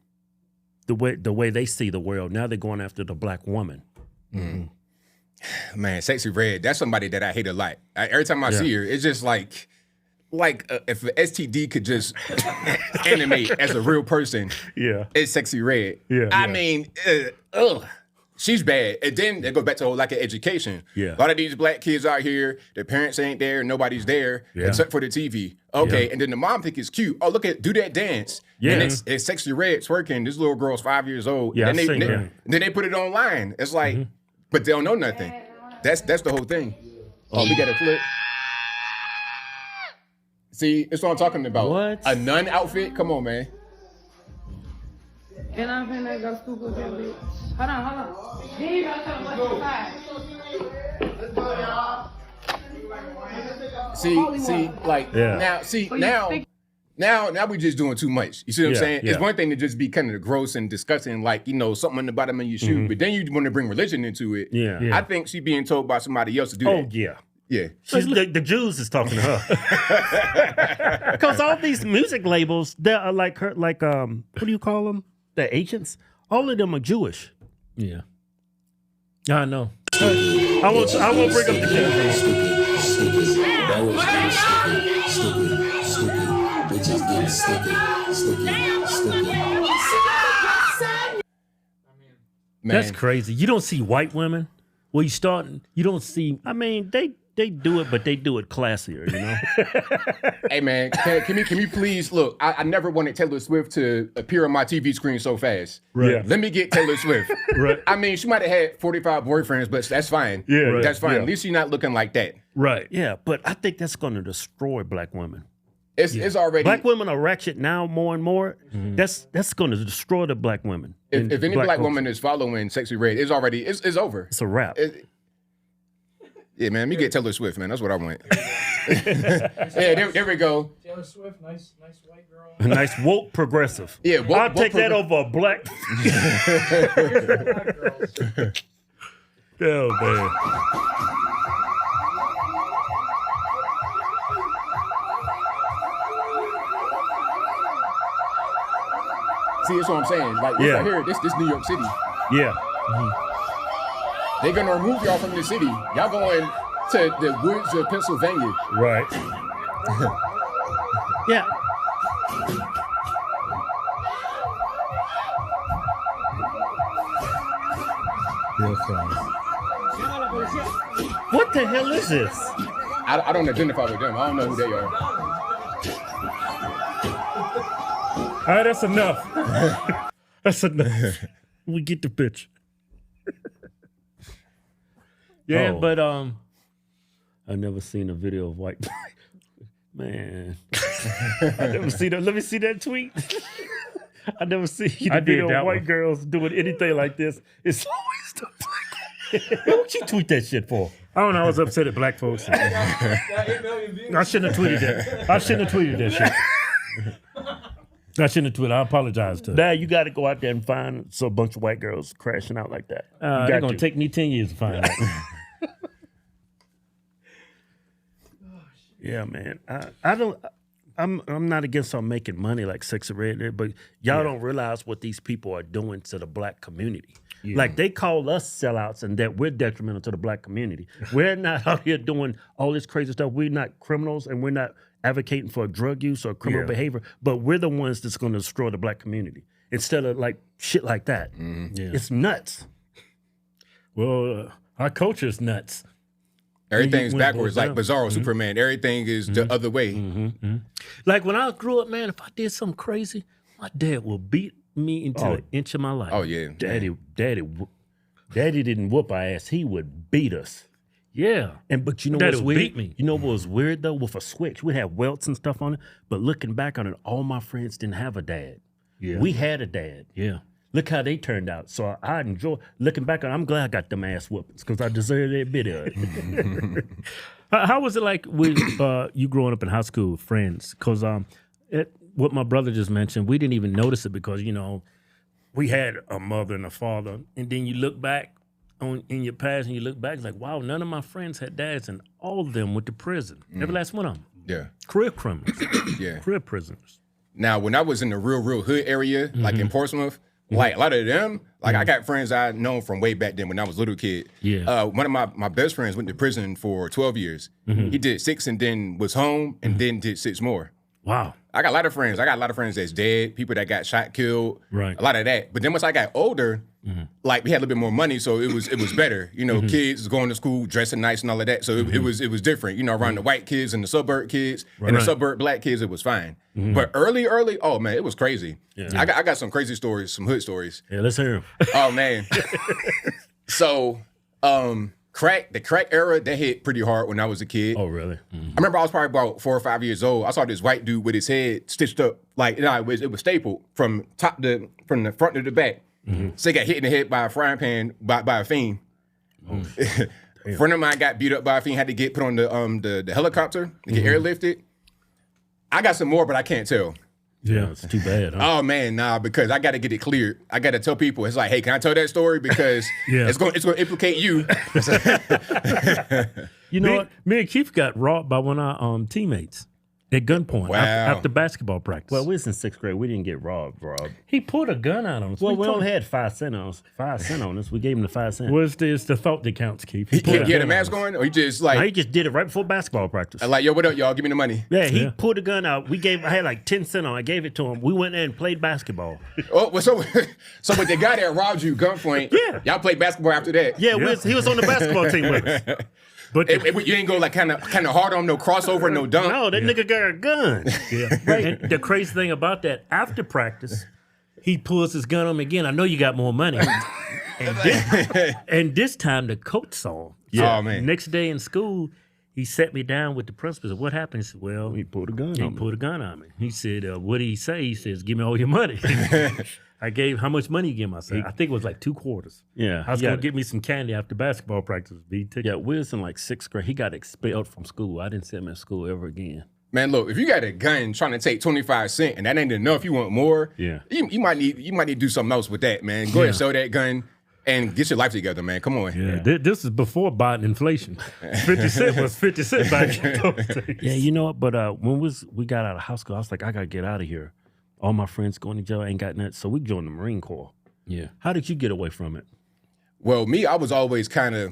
the way they see the world. Now they're going after the black woman. Man, Sexy Red, that's somebody that I hate a lot. Every time I see her, it's just like if an STD could just animate as a real person, it's Sexy Red. I mean, she's bad. And then it goes back to the whole lack of education. A lot of these black kids out here, their parents ain't there, nobody's there except for the TV. Okay, and then the mom think it's cute. Oh, do that dance. And it's Sexy Red twerking. This little girl's 5 years old. Yeah, and then they put it online. It's like, but they don't know nothing. That's the whole thing. Oh, we got a clip. See, it's what I'm talking about. What? A nun outfit? Come on, man. And I'm finna go scoop up that bitch. Hold on. Then you gotta tell them what's inside. Now we just doing too much. You see what I'm saying? It's one thing to just be kind of gross and disgusting, like, something on the bottom of your shoe, but then you want to bring religion into it. I think she being told by somebody else to do that. Oh, yeah. Yeah. The Jews is talking to her. Because all these music labels, they're like her, what do you call them? The agents? All of them are Jewish. Yeah. I know. I won't bring up the Jews. That's crazy. You don't see white women. Well, you don't see. I mean, they do it, but they do it classier, Hey, man, can we please look? I never wanted Taylor Swift to appear on my TV screen so fast. Right. Let me get Taylor Swift. Right. I mean, she might have had 45 boyfriends, but that's fine. Yeah, that's fine. Yeah. At least she's not looking like that. Right. Yeah, but I think that's going to destroy black women. It's already black women are ratchet now more and more. That's going to destroy the black women. If any black woman is following Sexy Red, it's over. It's a wrap. Yeah, man, me get Taylor Swift, man. That's what I want. Yeah, there we go. Taylor Swift, nice white girl. A nice woke progressive. Yeah, I'll take that over a black. Oh, man. See, that's what I'm saying. Like, this right here, this New York City. Yeah. They're going to remove y'all from the city. Y'all going to the woods of Pennsylvania. Right. Yeah. What the hell is this? I don't identify with them. I don't know who they are. All right, that's enough. That's enough. We get the pitch. But I never seen a video of white. Man, I never seen that. Let me see that tweet. I never see the video of white girls doing anything like this. It's always the black. What you tweet that shit for? I don't know. I was upset at black folks. I shouldn't have tweeted that. I shouldn't have tweeted that shit. I shouldn't have tweeted. I apologize to her. Now you got to go out there and find a bunch of white girls crashing out like that. It's gonna take me 10 years to find out. Yeah, man. I'm not against them making money like Sexy Red, but y'all don't realize what these people are doing to the black community. Yeah. Like they call us sellouts and that we're detrimental to the black community. We're not out here doing all this crazy stuff. We're not criminals and we're not advocating for drug use or criminal behavior, but we're the ones that's going to destroy the black community. instead of like shit like that. Yeah. It's nuts. Well, our culture's nuts. Everything's When it backwards, boils like down. Bizarro Superman. Everything is the other way. Like when I grew up, man, if I did something crazy, my dad would beat me into an inch of my life. Oh yeah, Daddy didn't whoop our ass. He would beat us. Yeah. But you know Daddy what's would weird? beat me. You know what was weird though? With a switch, we'd have welts and stuff on it. But looking back on it, all my friends didn't have a dad. Yeah. We had a dad. Yeah. Look how they turned out. So I enjoy looking back on it. I'm glad I got them ass whoopings because I deserved every bit of it. How was it like with you growing up in high school with friends? Because what my brother just mentioned, we didn't even notice it because, you know, we had a mother and a father. And then you look back in your past and you look back, it's like, wow, none of my friends had dads and all of them went to prison. Every last one of them. yeah, Career criminals. yeah. Career prisoners. Now, when I was in the real hood area, like in Portsmouth, like a lot of them, like I got friends I known from way back then when I was a little kid. Yeah. One of my best friends went to prison for 12 years. He did 6 and then was home and then did 6 more. Wow. I got a lot of friends. I got a lot of friends that's dead, people that got shot, killed, Right. a lot of that. But then once I got older, like we had a little bit more money, so it was better. You know, kids going to school, dressing nice and all of that. So it was different. You know, around the white kids and the suburb kids and the suburb black kids, it was fine. But early, oh man, it was crazy. I got some crazy stories, some hood stories. Yeah, let's hear him. Oh man. So the crack era, that hit pretty hard when I was a kid. Oh, really? I remember I was probably about 4 or 5 years old. I saw this white dude with his head stitched up, like it was stapled from the front to the back. So he got hit in the head by a frying pan by a fiend. A friend of mine got beat up by a fiend, had to get put on the helicopter to get airlifted. I got some more, but I can't tell. Yeah, it's too bad. Huh? Oh man, nah, because I got to get it cleared. I got to tell people. It's like, hey, can I tell that story because it's going to implicate you. You know what? Me and Keith got robbed by one of our teammates at gunpoint after basketball practice. Well, we was in 6th grade. We didn't get robbed. He pulled a gun out on us. Well, we only had 5 cents on us. 5 cents on us. We gave him the 5 cents. Well, it's the thought that counts, Keith. He had a mask on, or he just He like just did it right before basketball practice. yo, what up, y'all? Give me the money. Yeah, he pulled a gun out. I had like 10 cents on. I gave it to him. We went there and played basketball. Oh, well, so with the guy that robbed you gunpoint, y'all played basketball after that. Yeah, he was on the basketball team with us. But You ain't go like kind of hard on no crossover, no dunk. no, that nigga got a gun. Right. And the crazy thing about that, after practice, he pulls his gun on me again. I know you got more money. And this time the coach saw him. Yeah. Oh man. Next day in school, he sat me down with the principal. Said, what happened? He said, well, He pulled a gun he on me. pulled a gun on me. He said, what did he say? He says, give me all your money. I gave, how much money you give myself? I think it was like 2 quarters. Yeah. I was going to get me some candy after basketball practice. Yeah, we was in like 6th grade. He got expelled from school. I didn't see him at school ever again. Man, look, if you got a gun trying to take 25 cents and that ain't enough, you want more. Yeah. You might need to do something else with that, man. Go ahead and sell that gun and get your life together, man. Come on. Yeah. This is before Biden inflation. 50 cent was 50 cent back in those days. Yeah, you know what? But when we got out of high school, I was like, I got to get out of here. All my friends going to jail, ain't got nothing. So we joined the Marine Corps. Yeah. How did you get away from it? Well, me, I was always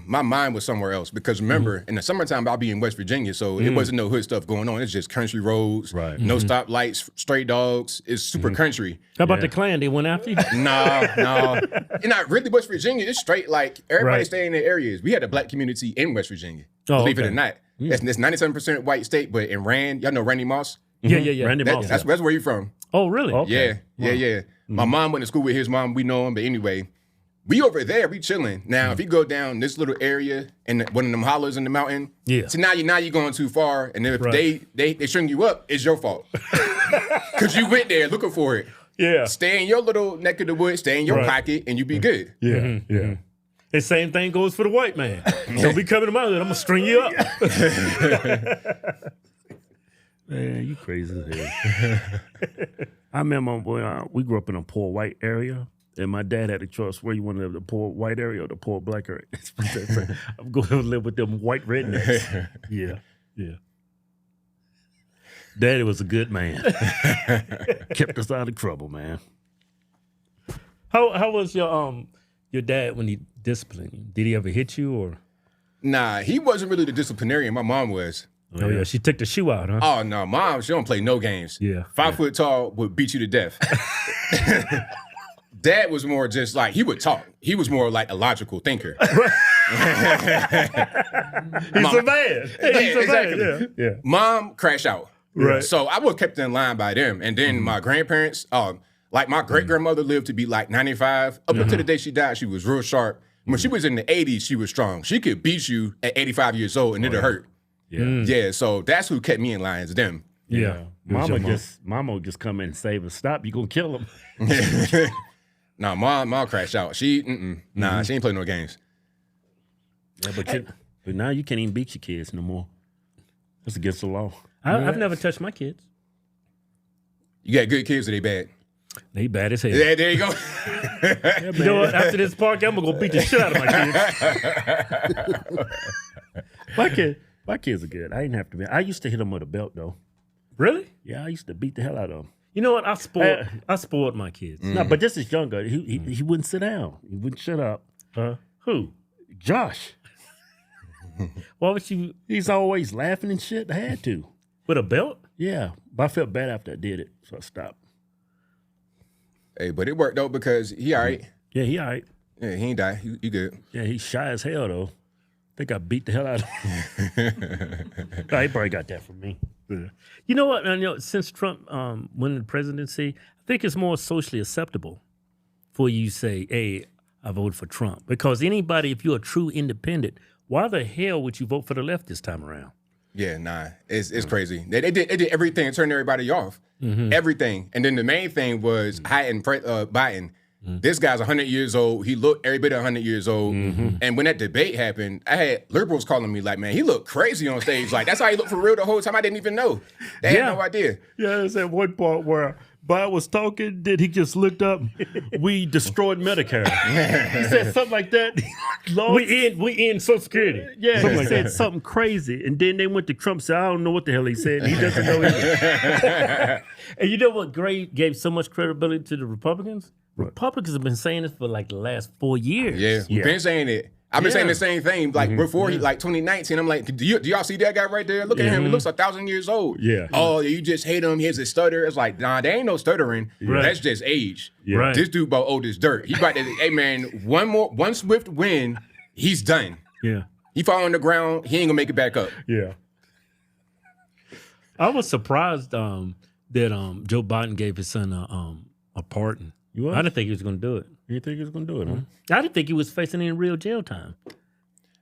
my mind was somewhere else because remember, in the summertime, I'll be in West Virginia, so it wasn't no hood stuff going on. It's just country roads, Right. no stoplights, stray dogs. It's super country. How about the Klan? They went after you? No. You're not really West Virginia. It's straight like everybody Right. stay in their areas. We had a black community in West Virginia, Oh, believe it okay. or not. That's 97% white state, but in Rand, y'all know Randy Moss? Yeah. Randy Moss. That's where you from. Oh, really? Okay. Yeah. My mom went to school with his mom. We know him, but anyway, we over there, we chilling. Now, if you go down this little area in one of them hollers in the mountain, so now you're going too far, and then if they string you up, it's your fault because you went there looking for it. Yeah. Stay in your little neck of the woods, stay in your pocket, and you be good. Yeah. Yeah. The same thing goes for the white man. Don't be coming to my hood. I'm gonna string you up. Man, you crazy as hell. I remember when we grew up in a poor white area, and my dad had a choice where you wanted the poor white area or the poor black area. I'm going to live with them white rednecks. Yeah. Daddy was a good man. Kept us out of trouble, man. How was your dad when he disciplined you? Did he ever hit you or? Nah, he wasn't really the disciplinarian. My mom was. Oh yeah, she took the shoe out, huh? Oh no, mom, she don't play no games. Yeah. 5 foot tall would beat you to death. Dad was more just like, he would talk. He was more like a logical thinker. He's a man. He's a man. Yeah. Mom crashed out. Right. So I was kept in line by them. And then my grandparents, like my great grandmother lived to be like 95. Up until the day she died, she was real sharp. When she was in the 80s, she was strong. She could beat you at 85 years old and it'll hurt. Yeah. So that's who kept me in line, is them. Yeah. Mama would just come in and save us. Stop, you gonna kill him. Nah, mom crashed out. She ain't play no games. Yeah, but now you can't even beat your kids no more. That's against the law. I've never touched my kids. You got good kids or they bad? They bad as hell. Yeah, there you go. You know what? After this park, I'm gonna go beat the shit out of my kids. My kids are good. I didn't have to be. I used to hit them with a belt though. Really? Yeah, I used to beat the hell out of them. You know what? I spoiled my kids. No, but this is younger. He wouldn't sit down. He wouldn't shut up. Who? Josh. Why would you? He's always laughing and shit. I had to. With a belt? Yeah, but I felt bad after I did it, so I stopped. Hey, but it worked though because he all right. Yeah, he all right. Yeah, he ain't die. He good. Yeah, he's shy as hell though. I think I beat the hell out of him. Oh, he probably got that from me. Yeah. You know what? Since Trump won the presidency, I think it's more socially acceptable for you to say, hey, I voted for Trump. Because anybody, if you're a true independent, why the hell would you vote for the left this time around? Yeah, nah, it's crazy. They did everything and turned everybody off. Everything. And then the main thing was hiding Biden. This guy's 100 years old. He looked every bit 100 years old. And when that debate happened, I had liberals calling me like, man, he looked crazy on stage. Like, that's how he looked for real the whole time. I didn't even know. They had no idea. Yeah, there's that one part where Biden was talking, then he just looked up, we destroyed Medicare. He said something like that. We in Social Security. Yeah, he said something crazy. And then they went to Trump, said, I don't know what the hell he said. He doesn't know either. And you know what gave so much credibility to the Republicans? Republicans have been saying this for like the last 4 years. Yeah, we've been saying it. I've been saying the same thing. Like before he, like 2019, I'm like, do y'all see that guy right there? Look at him. He looks 1,000 years old. Yeah. Oh, you just hate him. He has a stutter. It's like, nah, there ain't no stuttering. That's just age. Right. This dude about old as dirt. He about to, hey man, one swift win, he's done. Yeah. He fall on the ground. He ain't gonna make it back up. Yeah. I was surprised that Joe Biden gave his son a pardon. I didn't think he was going to do it. You think he was going to do it, huh? I didn't think he was facing any real jail time.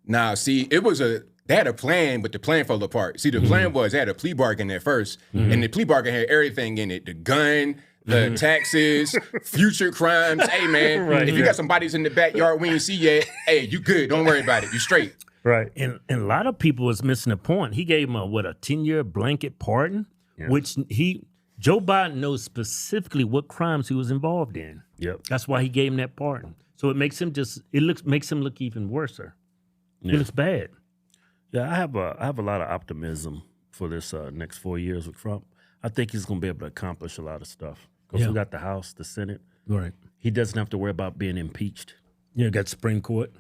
Nah, see, they had a plan, but the plan fell apart. See, the plan was they had a plea bargain at first, and the plea bargain had everything in it: the gun, the taxes, future crimes. Hey, man, if you got some bodies in the backyard we ain't see yet, hey, you good. Don't worry about it. You straight. Right. And a lot of people was missing the point. He gave him a 10-year blanket pardon, which Joe Biden knows specifically what crimes he was involved in. Yep. That's why he gave him that pardon. So it makes him makes him look even worse. It looks bad. Yeah, I have a lot of optimism for this next 4 years with Trump. I think he's going to be able to accomplish a lot of stuff. Because we got the House, the Senate. Right. He doesn't have to worry about being impeached. Yeah, got Supreme Court.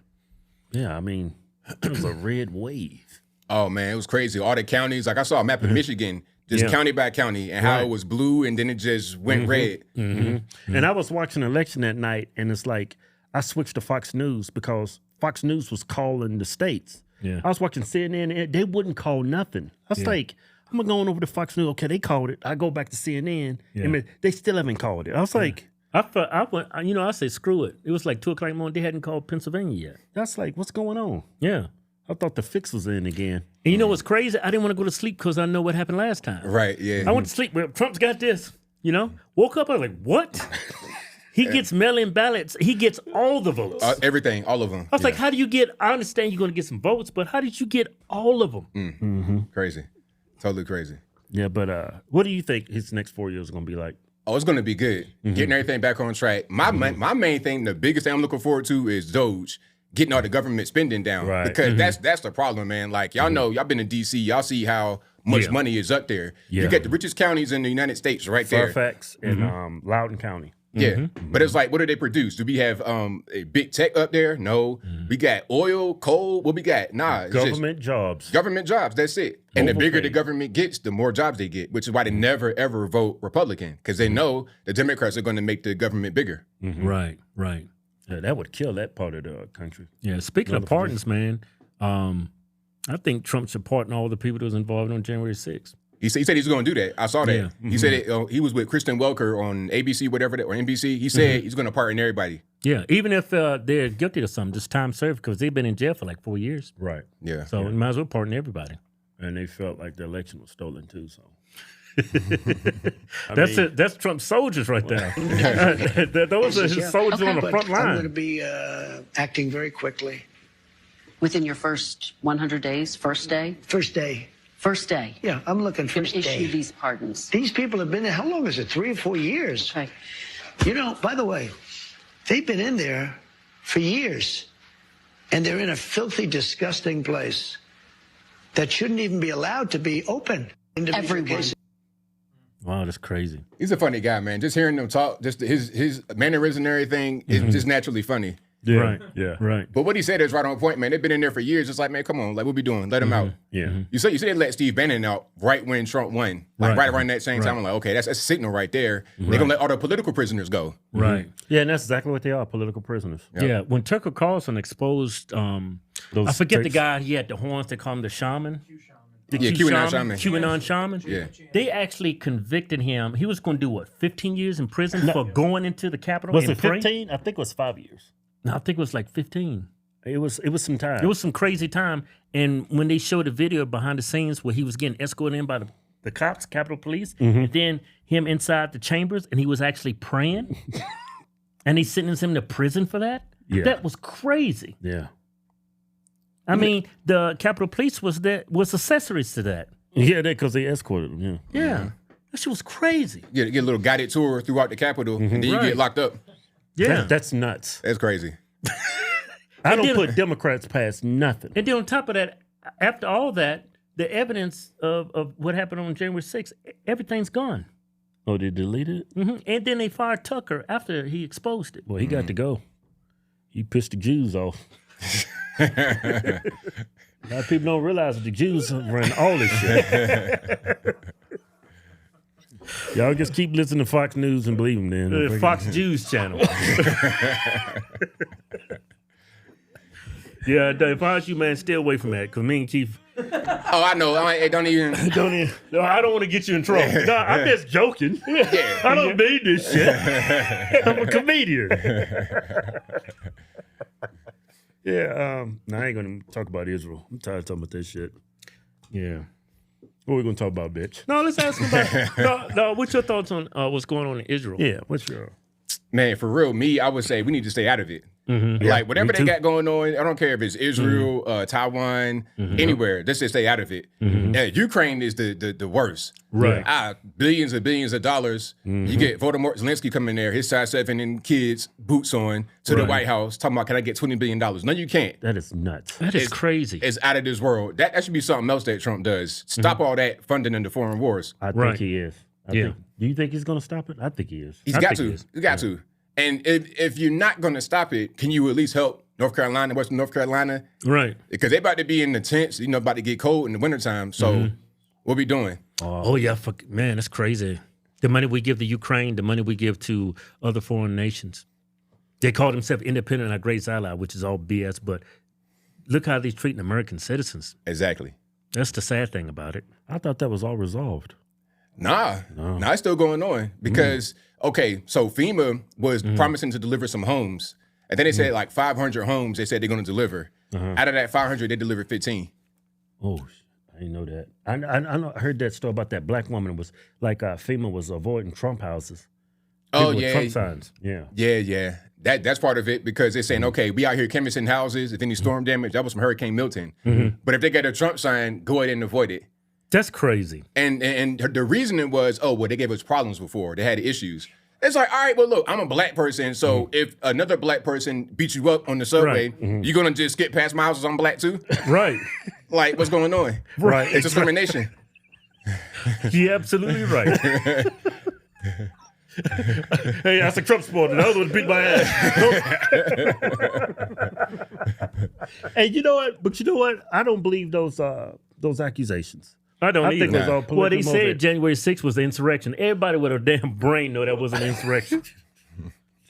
Yeah, I mean, it was a red wave. Oh, man, it was crazy. All the counties, like I saw a map of Michigan, just county by county, and how it was blue, and then it just went red. And I was watching an election that night, and it's like, I switched to Fox News because Fox News was calling the states. Yeah. I was watching CNN, and they wouldn't call nothing. I was like, I'm going over to Fox News. Okay, they called it. I go back to CNN. And they still haven't called it. I was like, I say screw it. It was like 2:00 in the morning. They hadn't called Pennsylvania yet. that's like, what's going on? Yeah. I thought the fix was in again. And you know what's crazy? I didn't want to go to sleep because I know what happened last time. Right, yeah. I went to sleep. Well, Trump's got this. Woke up. I was like, what? He gets mail-in ballots. He gets all the votes. Everything, all of them. I was like, how do you get? I understand you're going to get some votes, but how did you get all of them? Crazy. Totally crazy. Yeah, but what do you think his next 4 years is going to be like? Oh, it's going to be good. Getting everything back on track. My main thing, the biggest thing I'm looking forward to is Doge. Getting all the government spending down. Right. Because that's the problem, man. Like, y'all know, y'all been in D.C., y'all see how much money is up there. Yeah. You get the richest counties in the United States right there. Fairfax and Loudoun County. Yeah, but it's like, what do they produce? Do we have a big tech up there? No. We got oil, coal. What we got? Nah, it's Government jobs. Government jobs. That's it. And the bigger the government gets, the more jobs they get, which is why they never ever vote Republican, because they know the Democrats are going to make the government bigger. Right. Yeah, that would kill that part of the country. Yeah. Speaking of pardons, man, I think Trump should pardon all the people that was involved on January 6th. He said he's going to do that. I saw that. Yeah. He said it, he was with Kristen Welker on ABC, whatever, or NBC. He said he's going to pardon everybody. Yeah, even if they're guilty of something, just time served, because they've been in jail for like 4 years. Right. Yeah. So we might as well pardon everybody. And they felt like the election was stolen too. So That's Trump's soldiers right there. Those are his soldiers on the front line. I'm going to be acting very quickly. Within your first 100 days, first day? First day. First day. Yeah, I'm looking first issue day. these pardons. These people have been there. How long is it? 3 or 4 years? Okay. You know, by the way, they've been in there for years, and they're in a filthy, disgusting place that shouldn't even be allowed to be open. Everyone. Wow, that's crazy. He's a funny guy, man. Just hearing him talk, just his mannerisms and everything is just naturally funny. yeah, Right. yeah, Right. But what he said is right on point, man. They've been in there for years. It's like, man, come on, like, what we doing? Let him out. yeah. You said they let Steve Bannon out right when Trump won, like right around that same time. I'm like, okay, that's a signal right there. They're gonna let all the political prisoners go. Right. Yeah, and that's exactly what they are, political prisoners. Yeah. When Tucker Carlson exposed, Those I forget the tapes. guy, he had the horns, they call him the shaman. The Yeah, QAnon shaman. QAnon shaman. Yeah. They actually convicted him. He was going to do what, 15 years in prison for going into the Capitol? Was and it praying? 15? I think it was 5 years. No, I think it was like 15. It was some time. It was some crazy time. And when they showed the video behind the scenes where he was getting escorted in by the cops, Capitol Police, and then him inside the chambers, and he was actually praying, and they sentenced him to prison for that. Yeah. That was crazy. Yeah. I mean, the Capitol Police was accessories to that. Yeah, because they escorted him. Yeah. Yeah, that shit was crazy. Get a little guided tour throughout the Capitol, and then you Right. get locked up. Yeah, That's nuts. That's crazy. I don't then- put Democrats past nothing. and then on top of that, after all that, the evidence of what happened on January 6th, everything's gone. Oh, they deleted it? And then they fired Tucker after he exposed it. Well, he got to go. He pissed the Jews off. A lot of people don't realize that the Jews run all this shit. Y'all just keep listening to Fox News and believe them then. The Fox Jews channel. Yeah, if I was you, man, stay away from that. Because me and Keith, Oh, I know. Don't even. I don't want to get you in trouble. No, I'm just joking. I don't mean this shit. I'm a comedian. Yeah, no, I ain't gonna talk about Israel. I'm tired of talking about this shit. Yeah. What we gonna talk about, bitch? No, let's ask him about. No, what's your thoughts on what's going on in Israel? Yeah, what's your... Man, for real, I would say we need to stay out of it. Mm-hmm. Like, whatever they got going on, I don't care if it's Israel, Taiwan, anywhere. Let's just stay out of it. Ukraine is the worst. Right. Billions and billions of dollars. You get Volodymyr Zelensky coming there, his size 7 and kids, boots on, to the White House, talking about, can I get $20 billion? No, you can't. That is nuts. That is crazy. It's out of this world. That should be something else that Trump does. Stop all that funding into foreign wars. I think Right. he is. Do you think he's gonna stop it? I think he is. He's got to. He's got to. And if you're not going to stop it, can you at least help North Carolina, Western North Carolina? Right. Because they about to be in the tents, about to get cold in the wintertime. So what we doing? Oh yeah, man, that's crazy. The money we give to Ukraine, the money we give to other foreign nations. They call themselves independent and our great ally, which is all BS. But look how they're treating American citizens. Exactly. That's the sad thing about it. I thought that was all resolved. Nah, it's still going on. Because, okay, so FEMA was promising to deliver some homes. And then they said like 500 homes they said they're going to deliver. Out of that 500, they delivered 15. Oh, I didn't know that. I heard that story about that black woman was like FEMA was avoiding Trump houses. People with Trump signs. Yeah. Yeah. That's part of it because they're saying, okay, we out here canvassing houses. If any storm damage, that was from Hurricane Milton. But if they got a Trump sign, go ahead and avoid it. That's crazy. And the reasoning was, they gave us problems before. They had issues. It's like, all right, well, look, I'm a black person. So if another black person beats you up on the subway, you're going to just skip past my house because I'm black too? Right. Like, what's going on? Right. It's discrimination. You're absolutely right. Hey, that's a Trump supporter. The other one beat my ass. And you know what? But you know what? I don't believe those accusations. I don't either. think it's all what he politically said motivated. January 6th was the insurrection. Everybody with a damn brain know that was an insurrection.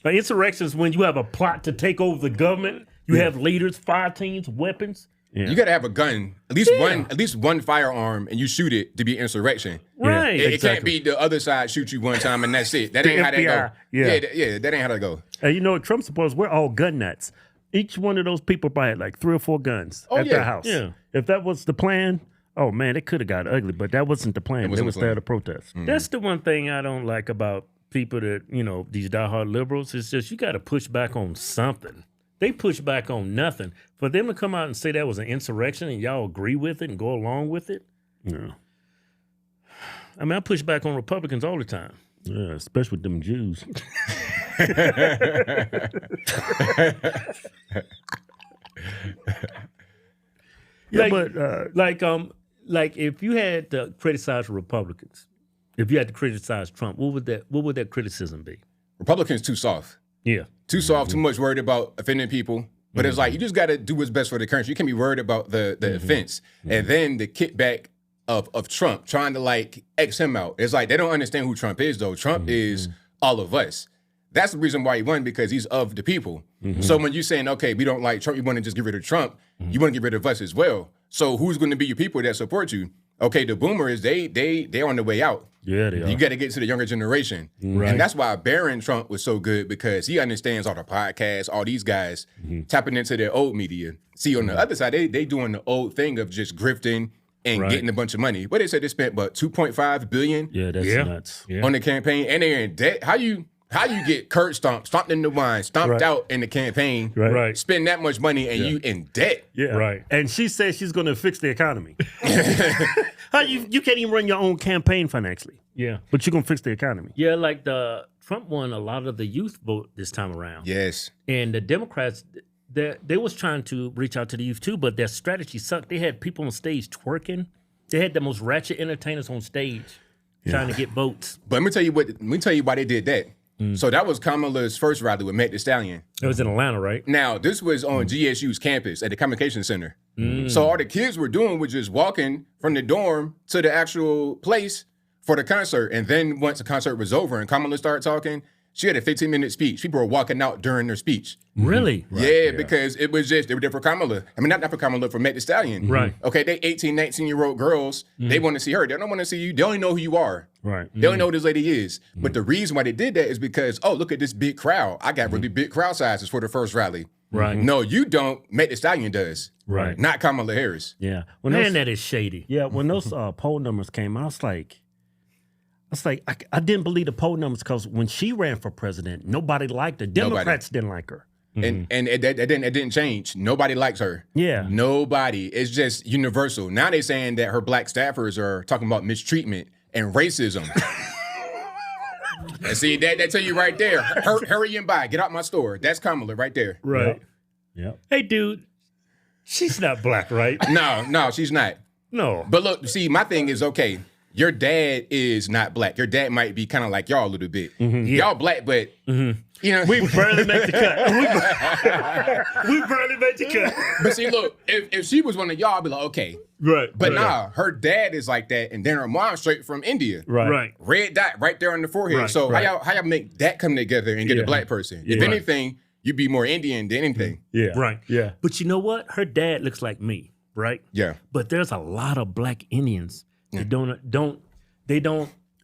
Like, insurrection is when you have a plot to take over the government. You have leaders, fire teams, weapons. Yeah. You got to have a gun, at least one firearm, and you shoot it to be insurrection. Right. It can't be the other side shoot you one time and that's it. That ain't how that go. Yeah. That ain't how that go. And you know what? Trump supporters, we're all gun nuts. Each one of those people probably had like 3 or 4 guns at their house. Yeah. If that was the plan, oh man, it could have got ugly, but that wasn't the plan. They was there to protest. That's the one thing I don't like about people that, these diehard liberals. It's just you got to push back on something. They push back on nothing. For them to come out and say that was an insurrection and y'all agree with it and go along with it. Yeah. I mean, I push back on Republicans all the time. Yeah, especially with them Jews. Like if you had to criticize Republicans, if you had to criticize Trump, what would that criticism be? Republicans too soft. Yeah. Too soft, too much worried about offending people. But it's like, you just got to do what's best for the country. You can't be worried about the offense. And then the kickback of Trump, trying to like X him out. It's like, they don't understand who Trump is though. Trump is all of us. That's the reason why he won, because he's of the people. So when you're saying, okay, we don't like Trump, you want to just get rid of Trump, you want to get rid of us as well. So who's going to be your people that support you? Okay, the boomers, they're on the way out. Yeah, they are. You got to get to the younger generation. Right. And that's why Barron Trump was so good, because he understands all the podcasts, all these guys tapping into their old media. See, on the other side, they doing the old thing of just grifting and getting a bunch of money. What they said they spent, about $2.5 billion nuts. Yeah. on the campaign, and they're in debt. How you get Kurt stomped in the wine, stomped out in the campaign, spend that much money, and you in debt. Yeah. Right. And she says she's going to fix the economy. How you can't even run your own campaign financially. Yeah. But you're going to fix the economy. Yeah, like Trump won a lot of the youth vote this time around. Yes. And the Democrats, they was trying to reach out to the youth too, but their strategy sucked. They had people on stage twerking. They had the most ratchet entertainers on stage trying to get votes. But let me tell you why they did that. So that was Kamala's first rally with Meg Thee Stallion. It was in Atlanta, right? Now, this was on GSU's campus at the Communication Center. So all the kids were doing was just walking from the dorm to the actual place for the concert. And then once the concert was over and Kamala started talking, she had a 15-minute speech. People were walking out during their speech. Really? Yeah, because it was just, they were there for Kamala. I mean, not for Kamala, for Meg Thee Stallion. Right. Okay, they 18, 19-year-old girls, they want to see her. They don't want to see you. They only know who you are. Right. They don't know who this lady is. But the reason why they did that is because, oh, look at this big crowd. I got really big crowd sizes for the first rally. Right. No, you don't. Meg Thee Stallion does. Right. Not Kamala Harris. Yeah. Man, that is shady. Yeah, when those poll numbers came out, I didn't believe the poll numbers, because when she ran for president, nobody liked her. Democrats didn't like her. And it didn't change. Nobody likes her. Yeah. Nobody. It's just universal. Now they're saying that her black staffers are talking about mistreatment and racism. And see, that tell you right there. Hurry and buy. Get out my store. That's Kamala right there. Right. Yep. Hey, dude, she's not black, right? No, she's not. No. But look, see, my thing is, okay, your dad is not black. Your dad might be kind of like y'all a little bit. Y'all black, but you know, we barely make the cut. We barely make the cut. But see, look, if she was one of y'all, I'd be like, okay. Right. But nah, her dad is like that, and then her mom's straight from India. Right. Red dot right there on the forehead. Right, so how y'all make that come together and get a black person? If anything, you'd be more Indian than anything. Yeah. Right. Yeah. But you know what? Her dad looks like me, right? Yeah. But there's a lot of black Indians that don't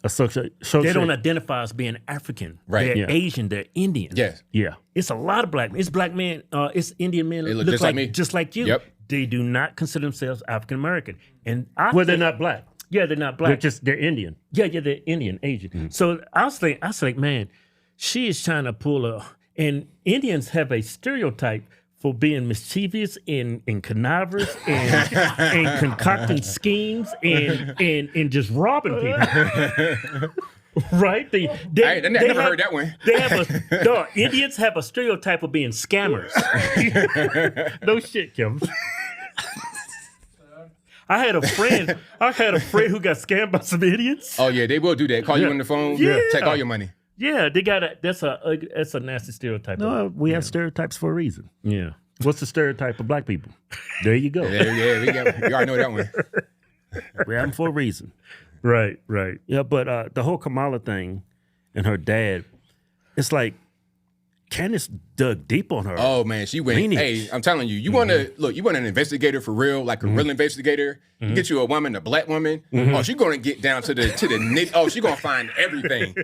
Associate. they don't identify as being African. Right. They're Asian. They're Indian. Yes. Yeah. It's a lot of black men. It's black men. It's Indian men. They look look just like me. Just like you. Yep. They do not consider themselves African American. And They're not black. Yeah, they're not black. They're Indian. Yeah, they're Indian, Asian. So I was like, man, she is trying to pull and Indians have a stereotype for being mischievous and connivers and concocting schemes and just robbing people. Right? I never heard that one. Indians have a stereotype of being scammers. No shit, Kim. I had a friend who got scammed by some idiots. Oh yeah, they will do that. Call you on the phone. Yeah. Take all your money. Yeah, they got that's a nasty stereotype. No, we have stereotypes for a reason. Yeah. What's the stereotype of black people? There you go. We already know that one. We have them for a reason. Right. Yeah, but the whole Kamala thing and her dad, it's like Candace dug deep on her. Oh man, she went. Lineage. Hey, I'm telling you, you want to look. You want an investigator for real, like a real investigator. You get you a woman, a black woman. Oh, she's gonna get down to the nit. Oh, she's gonna find everything.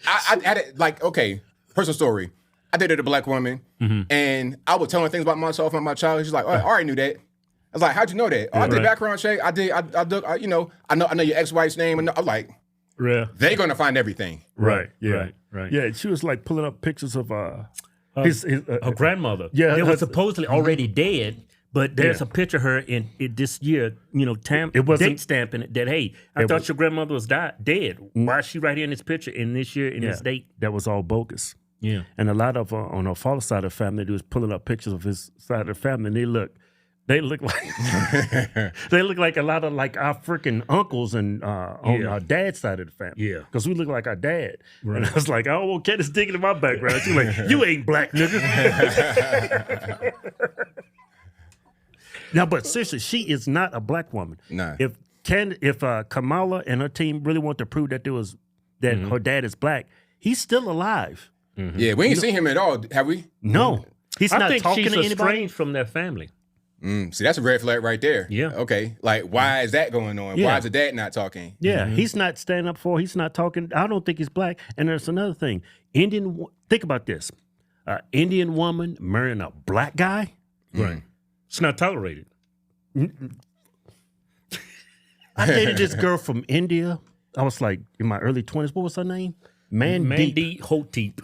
I had it like, okay, personal story. I dated a black woman, and I was telling things about myself and my child. She's like, oh, I already knew that. I was like, how'd you know that? Oh, I did background check. I know your ex-wife's name. And I'm like, they're gonna find everything. Right. Yeah, she was like pulling up pictures of her grandmother. Yeah, that was supposedly already dead. But there's a picture of her in this year, it wasn't date stamping it that, hey, I thought your grandmother was dead. Why is she right here in this picture in this year, in this date? That was all bogus. Yeah. And a lot of, on her father's side of the family, they was pulling up pictures of his side of the family, and they look like a lot of like our freaking uncles and on our dad's side of the family. Yeah. Because we look like our dad. Right. And I was like, oh, well, Candace digging in my background. She's like, you ain't black, nigga. Now, but seriously, she is not a black woman. Nah. If Kamala and her team really want to prove that her dad is black, he's still alive. Mm-hmm. Yeah, we ain't seen him at all, have we? No. He's not talking to anybody. Estranged from their family. See, that's a red flag right there. Yeah. Okay. Like, why is that going on? Yeah. Why is the dad not talking? Yeah, he's not standing up for. He's not talking. I don't think he's black. And there's another thing. Think about this. Indian woman marrying a black guy. Right. It's not tolerated. I dated this girl from India. I was like in my early 20s. What was her name? Mandeep Hotep.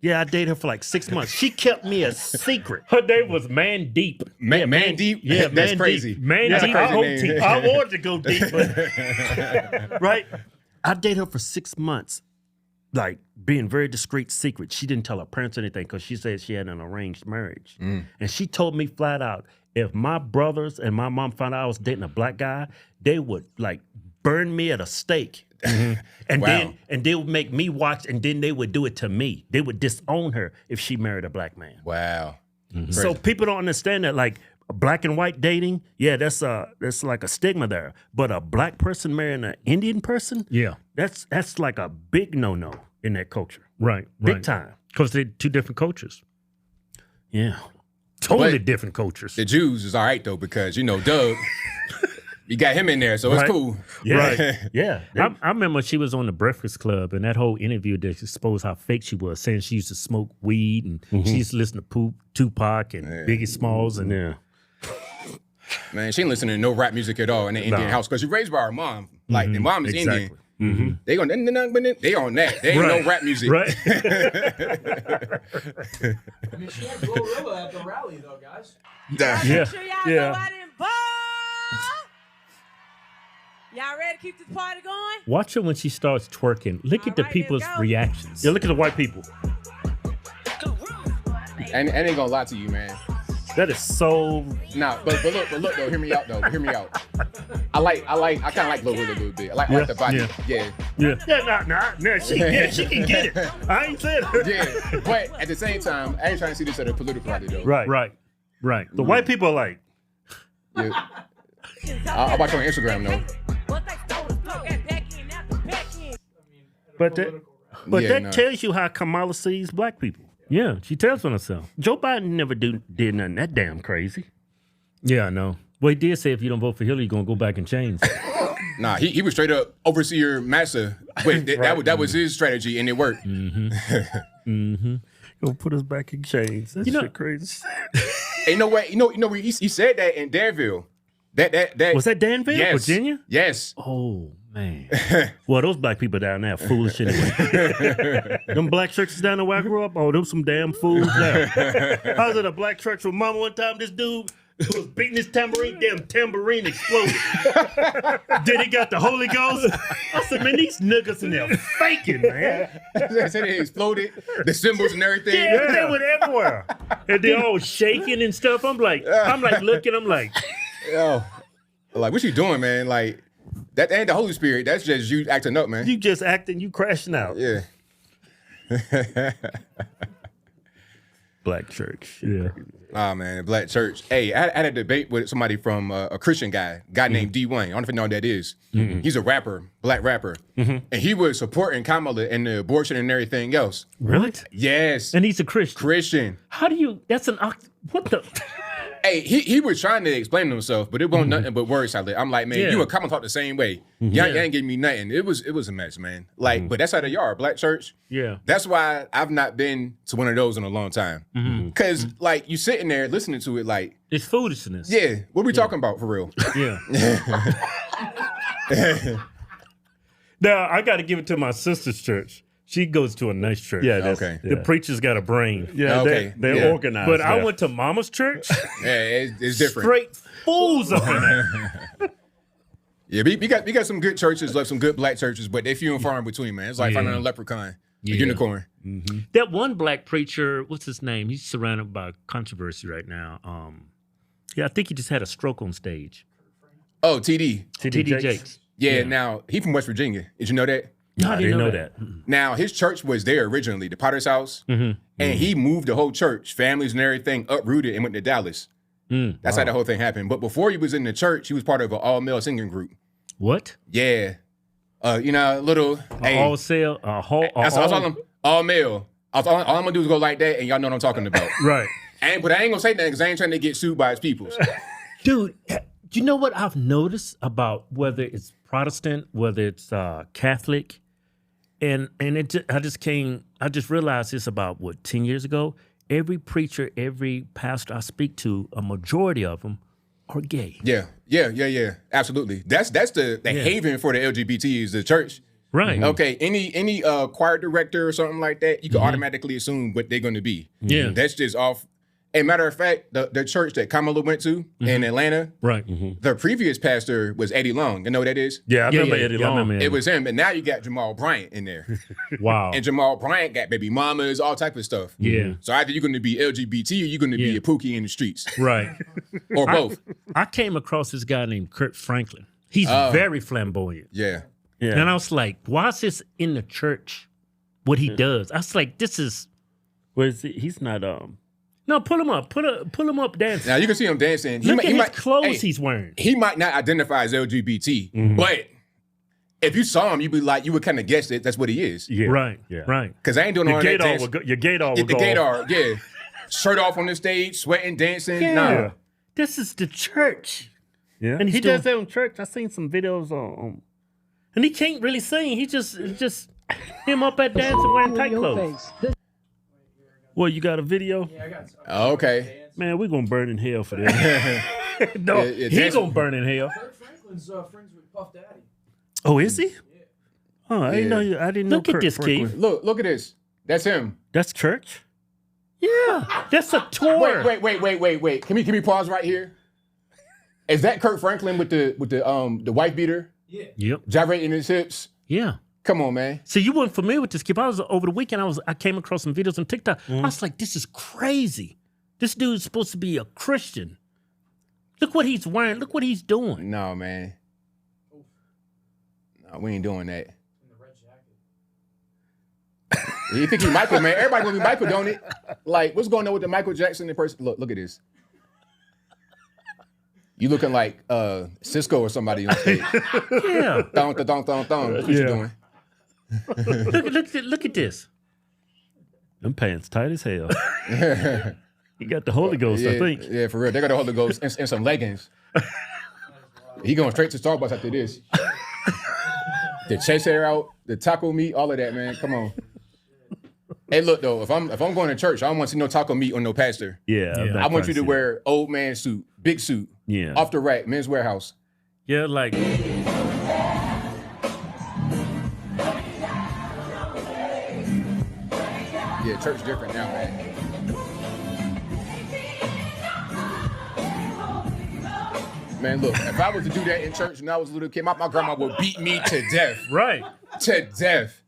Yeah, I dated her for like 6 months. She kept me a secret. Her name was Mandeep. Mandeep? Yeah, that's crazy. Mandeep Hotep. I wanted to go deep, but right? I dated her for 6 months, like being very discreet, secret. She didn't tell her parents anything because she said she had an arranged marriage. And she told me flat out, if my brothers and my mom found out I was dating a black guy, they would like burn me at a stake. And then they would make me watch, and then they would do it to me. They would disown her if she married a black man. Wow. So people don't understand that, like black and white dating, that's like a stigma there. But a black person marrying an Indian person, that's like a big no-no in that culture. Right. Big time. Because they're two different cultures. Yeah. Totally different cultures. The Jews is all right though, because Doug. You got him in there, so it's cool. Yeah. Right. Yeah. I remember she was on the Breakfast Club, and that whole interview that exposed how fake she was, saying she used to smoke weed, and she used to listen to Tupac and Biggie Smalls. And man, she ain't listening to no rap music at all in the Indian house, because she raised by her mom. Like, the mom is Indian. They on that. They ain't no rap music. Right. I mean, she had Glorilla at the rally, though, guys. Yeah. Make sure y'all go out and ball. Y'all ready to keep this party going? Watch her when she starts twerking. Look at the people's reactions. Yeah, look at the white people. And I ain't gonna lie to you, man. That is so. Nah, but look though. Hear me out though. Hear me out. I kind of like Glorilla a little bit. I like the body. Nah. She can get it. I ain't saying her. Yeah, but at the same time, I ain't trying to see this at a political rally though. Right. The white people are like. Yeah. I'll watch her on Instagram though. But that tells you how Kamala sees black people. Yeah, she tells on herself. Joe Biden never did nothing that damn crazy. Yeah, I know. Well, he did say if you don't vote for Hillary, you're going to go back and change. Nah, he was straight up overseer massa. Wait, that was his strategy, and it worked. Gonna put us back in chains. That's shit crazy. Ain't no way. He said that in Danville. That was that Danville, yes. Virginia? Yes. Oh man. Well, those black people down there are foolish anyway. Them black churches down there where I grew up, them some damn fools there. I was at a black church with mama one time. This dude was beating his tambourine. Damn tambourine exploded. Then he got the Holy Ghost. I said, man, these niggas in there faking, man. I said it exploded. The cymbals and everything. Yeah, they went everywhere. And they all shaking and stuff. I'm like looking. I'm like. Yo, like, what you doing, man? Like, that ain't the Holy Spirit. That's just you acting up, man. You just acting, you crashing out. Yeah. Black church. Yeah. Oh man, black church. Hey, I had a debate with somebody from a Christian guy named D Wayne. I don't know if you know who that is. He's a rapper, black rapper, and he was supporting Kamala and the abortion and everything else. Really? Yes. And he's a Christian. Christian. How do you? That's an what the? Hey, he was trying to explain himself, but it wasn't nothing but word salad. I'm like, man, you and Kamala talk the same way. Y'all ain't giving me nothing. It was a mess, man. Like, but that's how they are, black church. Yeah. That's why I've not been to one of those in a long time. Because like you sitting there listening to it, like it's foolishness. Yeah, what are we talking about for real? Yeah. Now I got to give it to my sister's church. She goes to a nice church. Yeah, that's okay. The preacher's got a brain. Yeah, okay. They're organized. But I went to Mama's church. Yeah, it's different. Straight fools up in there. Yeah, we got some good churches, like some good black churches, but they few and far in between, man. It's like finding a leprechaun, a unicorn. That one black preacher, what's his name? He's surrounded by controversy right now. Yeah, I think he just had a stroke on stage. Oh, TD Jakes. Yeah, now he from West Virginia. Did you know that? No, I didn't know that. Now his church was there originally, the Potter's House, and he moved the whole church, families and everything, uprooted and went to Dallas. That's how the whole thing happened. But before he was in the church, he was part of an all-male singing group. What? Yeah, you know, little all sale, all male. All I'm gonna do is go like that, and y'all know what I'm talking about. Right. But I ain't gonna say that because I ain't trying to get sued by his peoples. Dude, you know what I've noticed about whether it's Protestant, whether it's Catholic, and I just realized this about 10 years ago. Every preacher, every pastor I speak to, a majority of them are gay. Yeah, absolutely. That's the haven for the LGBT is the church. Right. Okay. Any choir director or something like that, you can automatically assume what they're going to be. Yeah. That's just off. And matter of fact, the church that Kamala went to in Atlanta, right? The previous pastor was Eddie Long. You know who that is? Yeah, I remember Eddie Long. It was him. And now you got Jamal Bryant in there. Wow. And Jamal Bryant got baby mamas, all type of stuff. Yeah. So either you're going to be LGBT or you're going to be a pookie in the streets. Right. Or both. I came across this guy named Kirk Franklin. He's very flamboyant. Yeah. And I was like, why is this in the church? What he does? I was like, this is. Well, he's not. No, pull him up. Pull him up dancing. Now you can see him dancing. Look at his clothes he's wearing. He might not identify as LGBT, but if you saw him, you would kind of guess that that's what he is. Yeah. Right. Yeah. Right. Because I ain't doing all that dance. Your gaydar would go. The gaydar, yeah. Shirt off on the stage, sweating, dancing. Yeah. Nah. This is the church. Yeah. And he does that on church. I seen some videos on. And he can't really sing. He just him up at dancing wearing tight clothes. Well, you got a video? Yeah, I got some. Okay. Man, we're going to burn in hell for this. No, he's going to burn in hell. Kirk Franklin's friends with Puff Daddy. Oh, is he? Yeah. Oh, I didn't know. I didn't know. Look at this, Keith. Look at this. That's him. That's church? Yeah. That's a tour. Wait. Can we pause right here? Is that Kirk Franklin with the wife beater? Yeah. Yep. Gyrating his hips? Yeah. Come on, man. So you weren't familiar with this, Skip. I was over the weekend. I came across some videos on TikTok. I was like, this is crazy. This dude's supposed to be a Christian. Look what he's wearing. Look what he's doing. No, man. No, we ain't doing that. In the red jacket. You think he's Michael, man? Everybody gonna be Michael, don't it? Like, what's going on with the Michael Jackson in person? Look at this. You looking like Cisco or somebody on stage. Yeah. Thong. That's what you doing. Look at this. Them pants tight as hell. He got the Holy Ghost, I think. Yeah, for real. They got the Holy Ghost and some leggings. He going straight to Starbucks after this. The chest hair out, the taco meat, all of that, man. Come on. Hey, look though, if I'm going to church, I don't want to see no taco meat or no pastor. Yeah. I want you to wear old man suit, big suit. Yeah. Off the rack, Men's Warehouse. Yeah, like. Yeah, church different now, man. Man, look, if I was to do that in church when I was a little kid, my grandma would beat me to death. Right. To death.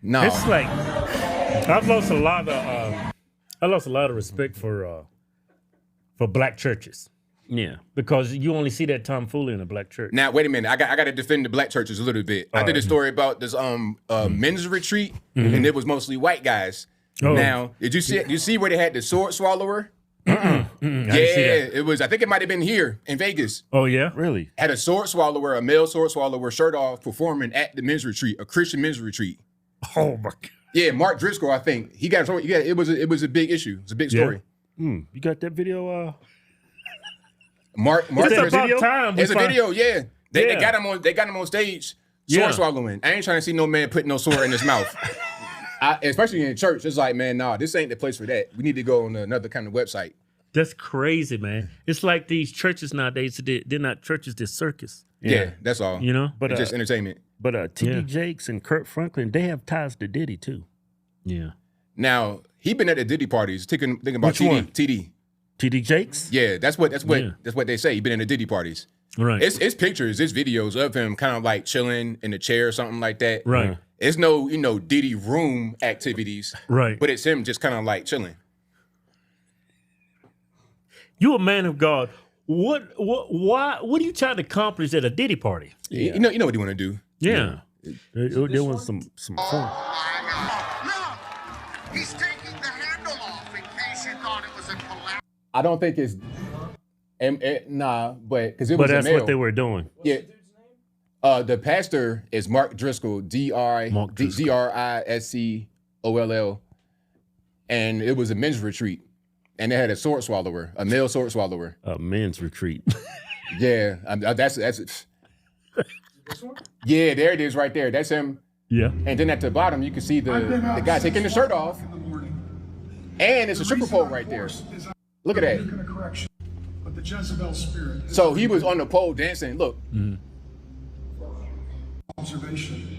No. It's like I've lost a lot of respect for black churches. Yeah, because you only see that tomfoolery in a black church. Now, wait a minute. I got to defend the black churches a little bit. I did a story about this men's retreat, and it was mostly white guys. Oh. Now, did you see where they had the sword swallower? Yeah, it was. I think it might have been here in Vegas. Oh yeah, really? Had a sword swallower, a male sword swallower, shirt off, performing at the men's retreat, a Christian men's retreat. Oh my God. Yeah, Mark Driscoll. I think he got. Yeah, it was a big issue. It's a big story. You got that video? Mark it's Driscoll. About time. It's a video. Yeah, they got him on. They got him on stage. Sword swallowing. I ain't trying to see no man putting no sword in his mouth. Especially in church, it's like, man, nah, this ain't the place for that. We need to go on another kind of website. That's crazy, man. It's like these churches nowadays, they're not churches, they're circus. Yeah, that's all. You know? But just entertainment. But T.D. Jakes and Kirk Franklin, they have ties to Diddy, too. Yeah. Now, he been at the Diddy parties, thinking about Which one? TD. T.D. Jakes? Yeah, that's what they say. He been in the Diddy parties. Right. It's pictures, it's videos of him kind of like chilling in a chair or something like that. Right. It's no, Diddy room activities. Right. But it's him just kind of like chilling. You a man of God. What are you trying to accomplish at a Diddy party? Yeah. You know what you want to do. Yeah. There was some fun. He's taking the handle off in case you thought it was a collapse. I don't think it's but because it was. But that's a male. what they were doing. Yeah. The pastor is Mark Driscoll, Driscoll, and it was a men's retreat, and they had a sword swallower, a male sword swallower. A men's retreat. Yeah, that's. This one? Yeah, there it is, right there. That's him. Yeah. And then at the bottom, you can see the guy taking the shirt off, and it's a stripper pole right there. Look at that. But the Jezebel spirit. So he was on the pole dancing. Look. Mm. Observation.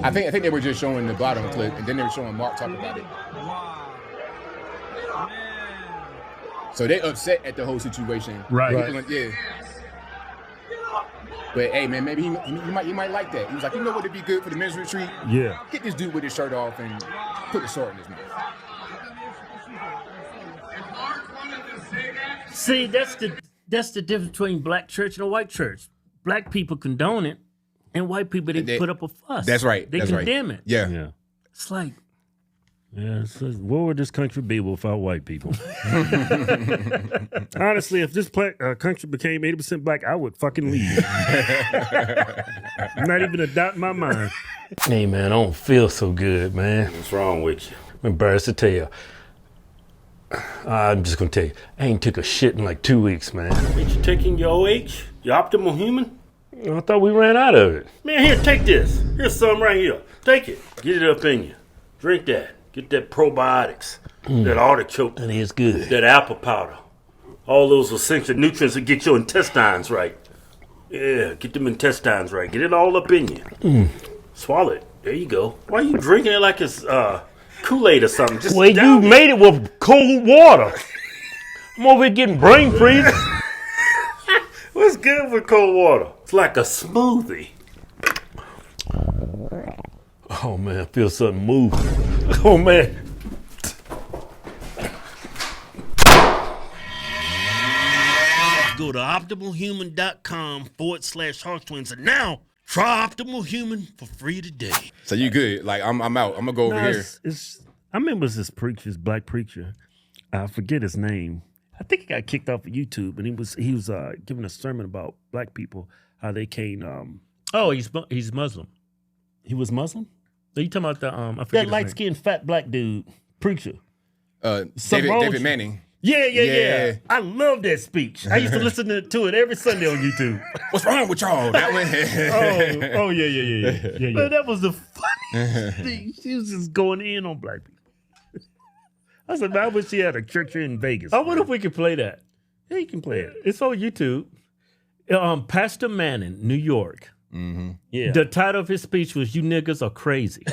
I think they were just showing the bottom clip, and then they were showing Mark talking about it. So they upset at the whole situation. Right. Yeah. But hey, man, maybe he might like that. He was like, you know what would be good for the men's retreat? Yeah. Get this dude with his shirt off and put a sword in his mouth. See, that's the difference between black church and a white church. Black people condone it, and white people they put up a fuss. That's right. They condemn it. Yeah. It's like, what would this country be without white people? Honestly, if this country became 80% black, I would fucking leave. Not even a doubt in my mind. Hey, man, I don't feel so good, man. What's wrong with you? I'm embarrassed to tell you. I'm just going to tell you, I ain't took a shit in like 2 weeks, man. Ain't you taking your OH? Your optimal human? I thought we ran out of it. Man, here, take this. Here's some right here. Take it. Get it up in you. Drink that. Get that probiotics. That artichoke. That is good. That apple powder. All those essential nutrients that get your intestines right. Yeah, get them intestines right. Get it all up in you. Swallow it. There you go. Why are you drinking it like it's Kool-Aid or something? Just well, you made it with cold water. I'm over here getting brain freeze. What's good with cold water? It's like a smoothie. Oh, man, I feel something move. Oh, man. Go to optimalhuman.com/Hodgetwins and now try Optimal Human for free today. So you good? Like I'm out. I'm gonna go over here. I remember this black preacher. I forget his name. I think he got kicked off of YouTube, and he was giving a sermon about black people, how they came. he's Muslim. He was Muslim? Are you talking about the I forget that light skinned fat black dude preacher? David Manning. Yeah. I love that speech. I used to listen to it every Sunday on YouTube. What's wrong with y'all? That one. Yeah. Man, that was the funniest thing. She was just going in on black people. I said, man, I wish she had a church in Vegas. I wonder if we could play that. Yeah, you can play it. It's on YouTube. Pastor Manning, New York. Mm-hmm. Yeah. The title of his speech was "You Niggas Are Crazy."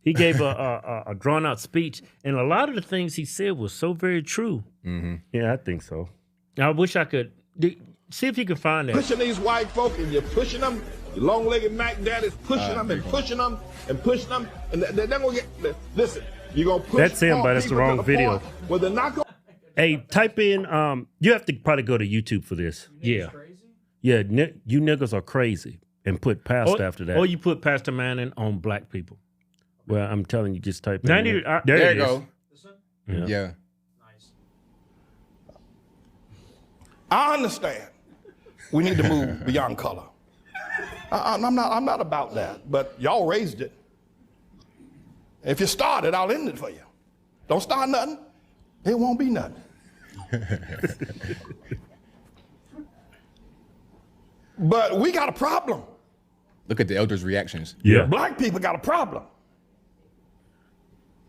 He gave a drawn-out speech, and a lot of the things he said was so very true. Mm-hmm. Yeah, I think so. I wish I could see if you can find that. Pushing these white folk, and you're pushing them. Your long-legged Mac Daddy's pushing them and pushing them and pushing them, and they're gonna get. Listen, you're gonna push. That's him, but it's the wrong video. Well, they're not gonna. Hey, type in. You have to probably go to YouTube for this. Yeah. Yeah, you niggas are crazy, and put pastor after that. Or you put Pastor Manning on black people. Well, I'm telling you, just type in. There you go. Yeah. I understand. We need to move beyond color. I'm not about that, but y'all raised it. If you start it, I'll end it for you. Don't start nothing. It won't be nothing. But we got a problem. Look at the elders' reactions. Yeah. Black people got a problem.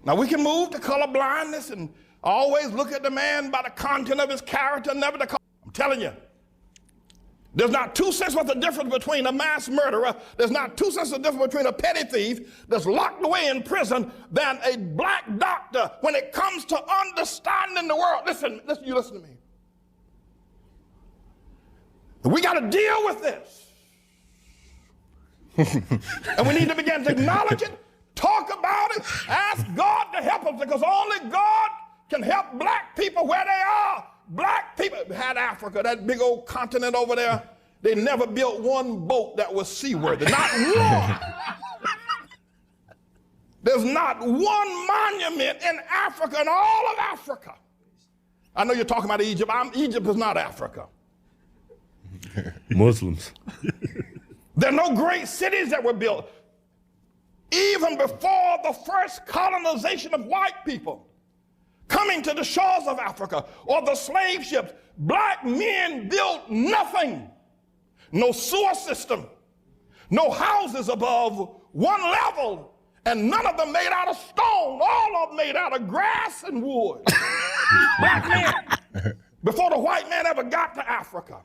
Now we can move to color blindness and always look at the man by the content of his character, never the color. I'm telling you, there's not 2 cents worth of difference between a mass murderer, there's not 2 cents of difference between a petty thief that's locked away in prison than a black doctor when it comes to understanding the world. Listen, you listen to me. We got to deal with this. And we need to begin to acknowledge it, talk about it, ask God to help us, because only God can help black people where they are. Black people had Africa, that big old continent over there. They never built one boat that was seaworthy. Not one. There's not one monument in Africa, in all of Africa. I know you're talking about Egypt. Egypt is not Africa. Muslims. There are no great cities that were built. Even before the first colonization of white people coming to the shores of Africa or the slave ships, black men built nothing. No sewer system, no houses above one level, and none of them made out of stone, all of them made out of grass and wood. Black men, before the white man ever got to Africa.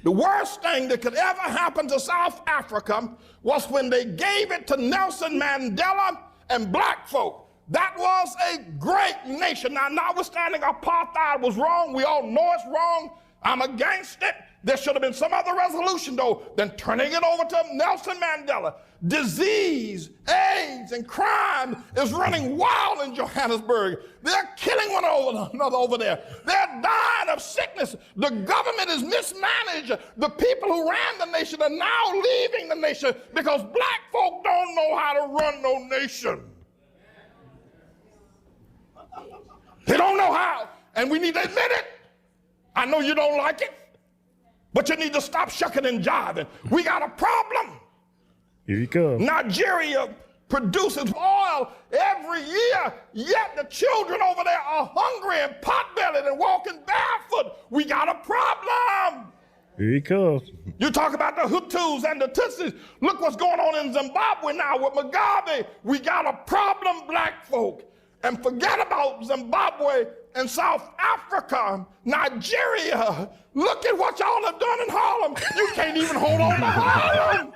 The worst thing that could ever happen to South Africa was when they gave it to Nelson Mandela and black folk. That was a great nation. Now, notwithstanding apartheid was wrong, we all know it's wrong. I'm against it. There should have been some other resolution, though, than turning it over to Nelson Mandela. Disease, AIDS, and crime is running wild in Johannesburg. They're killing one another over there. They're dying of sickness. The government is mismanaged. The people who ran the nation are now leaving the nation because black folk don't know how to run no nation. They don't know how, and we need to admit it. I know you don't like it, but you need to stop shucking and jiving. We got a problem. Here you go. Nigeria produces oil every year, yet the children over there are hungry and pot-bellied and walking barefoot. We got a problem. Here he comes. You talk about the Hutus and the Tutsis. Look what's going on in Zimbabwe now with Mugabe. We got a problem, black folk. And forget about Zimbabwe and South Africa, Nigeria. Look at what y'all have done in Harlem. You can't even hold on to Harlem.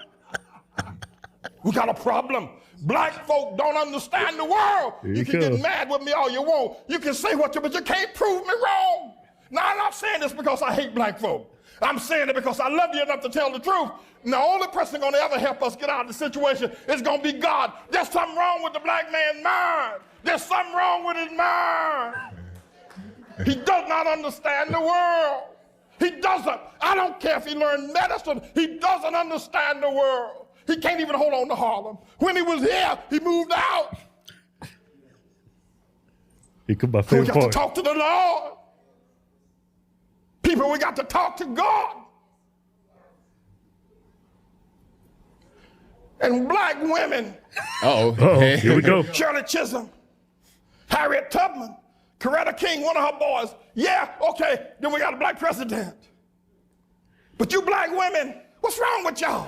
We got a problem. Black folk don't understand the world. You can get mad with me all you want. You can say what you, but you can't prove me wrong. Now, I'm not saying this because I hate black folk. I'm saying it because I love you enough to tell the truth. And the only person going to ever help us get out of the situation is going to be God. There's something wrong with the black man's mind. There's something wrong with his mind. He does not understand the world. He doesn't. I don't care if he learned medicine. He doesn't understand the world. He can't even hold on to Harlem. When he was here, he moved out. He could my so we favorite got part. to talk to the Lord. People, we got to talk to God. And black women. Here we go. Shirley Chisholm, Harriet Tubman, Coretta King, one of her boys. Yeah, okay, then we got a black president. But you black women, what's wrong with y'all?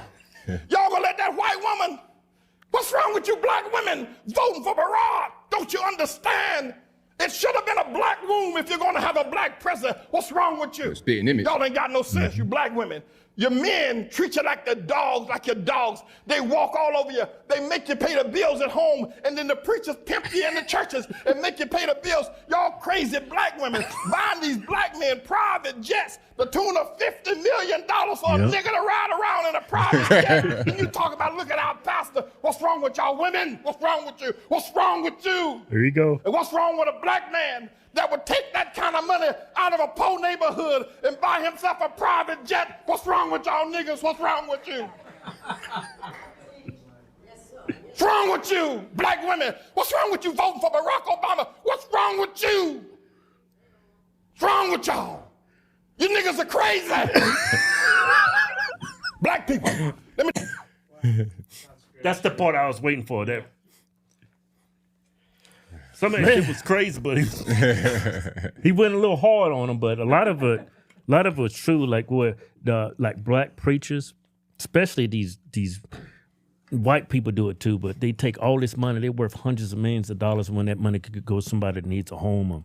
Y'all gonna let that white woman, what's wrong with you black women voting for Barack? Don't you understand? It should have been a black womb if you're gonna have a black president. What's wrong with you? Y'all ain't got no sense, you black women. Your men treat you like the dogs, like your dogs. They walk all over you. They make you pay the bills at home, and then the preachers pimp you in the churches and make you pay the bills. Y'all crazy black women buying these black men private jets, the tune of $50 million for a nigga to ride around in a private jet. And you talk about, look at our pastor. What's wrong with y'all women? What's wrong with you? What's wrong with you? There you go. And what's wrong with a black man that would take that kind of money out of a poor neighborhood and buy himself a private jet. What's wrong with y'all niggas? What's wrong with you? What's wrong with you, black women? What's wrong with you voting for Barack Obama? What's wrong with you? What's wrong with y'all? You niggas are crazy. Black people. That's the part I was waiting for. That some of that shit was crazy, but he went a little hard on him. But a lot of it was true. Like what like black preachers, especially these white people do it too. But they take all this money. They're worth hundreds of millions of dollars when that money could go to somebody that needs a home. Or,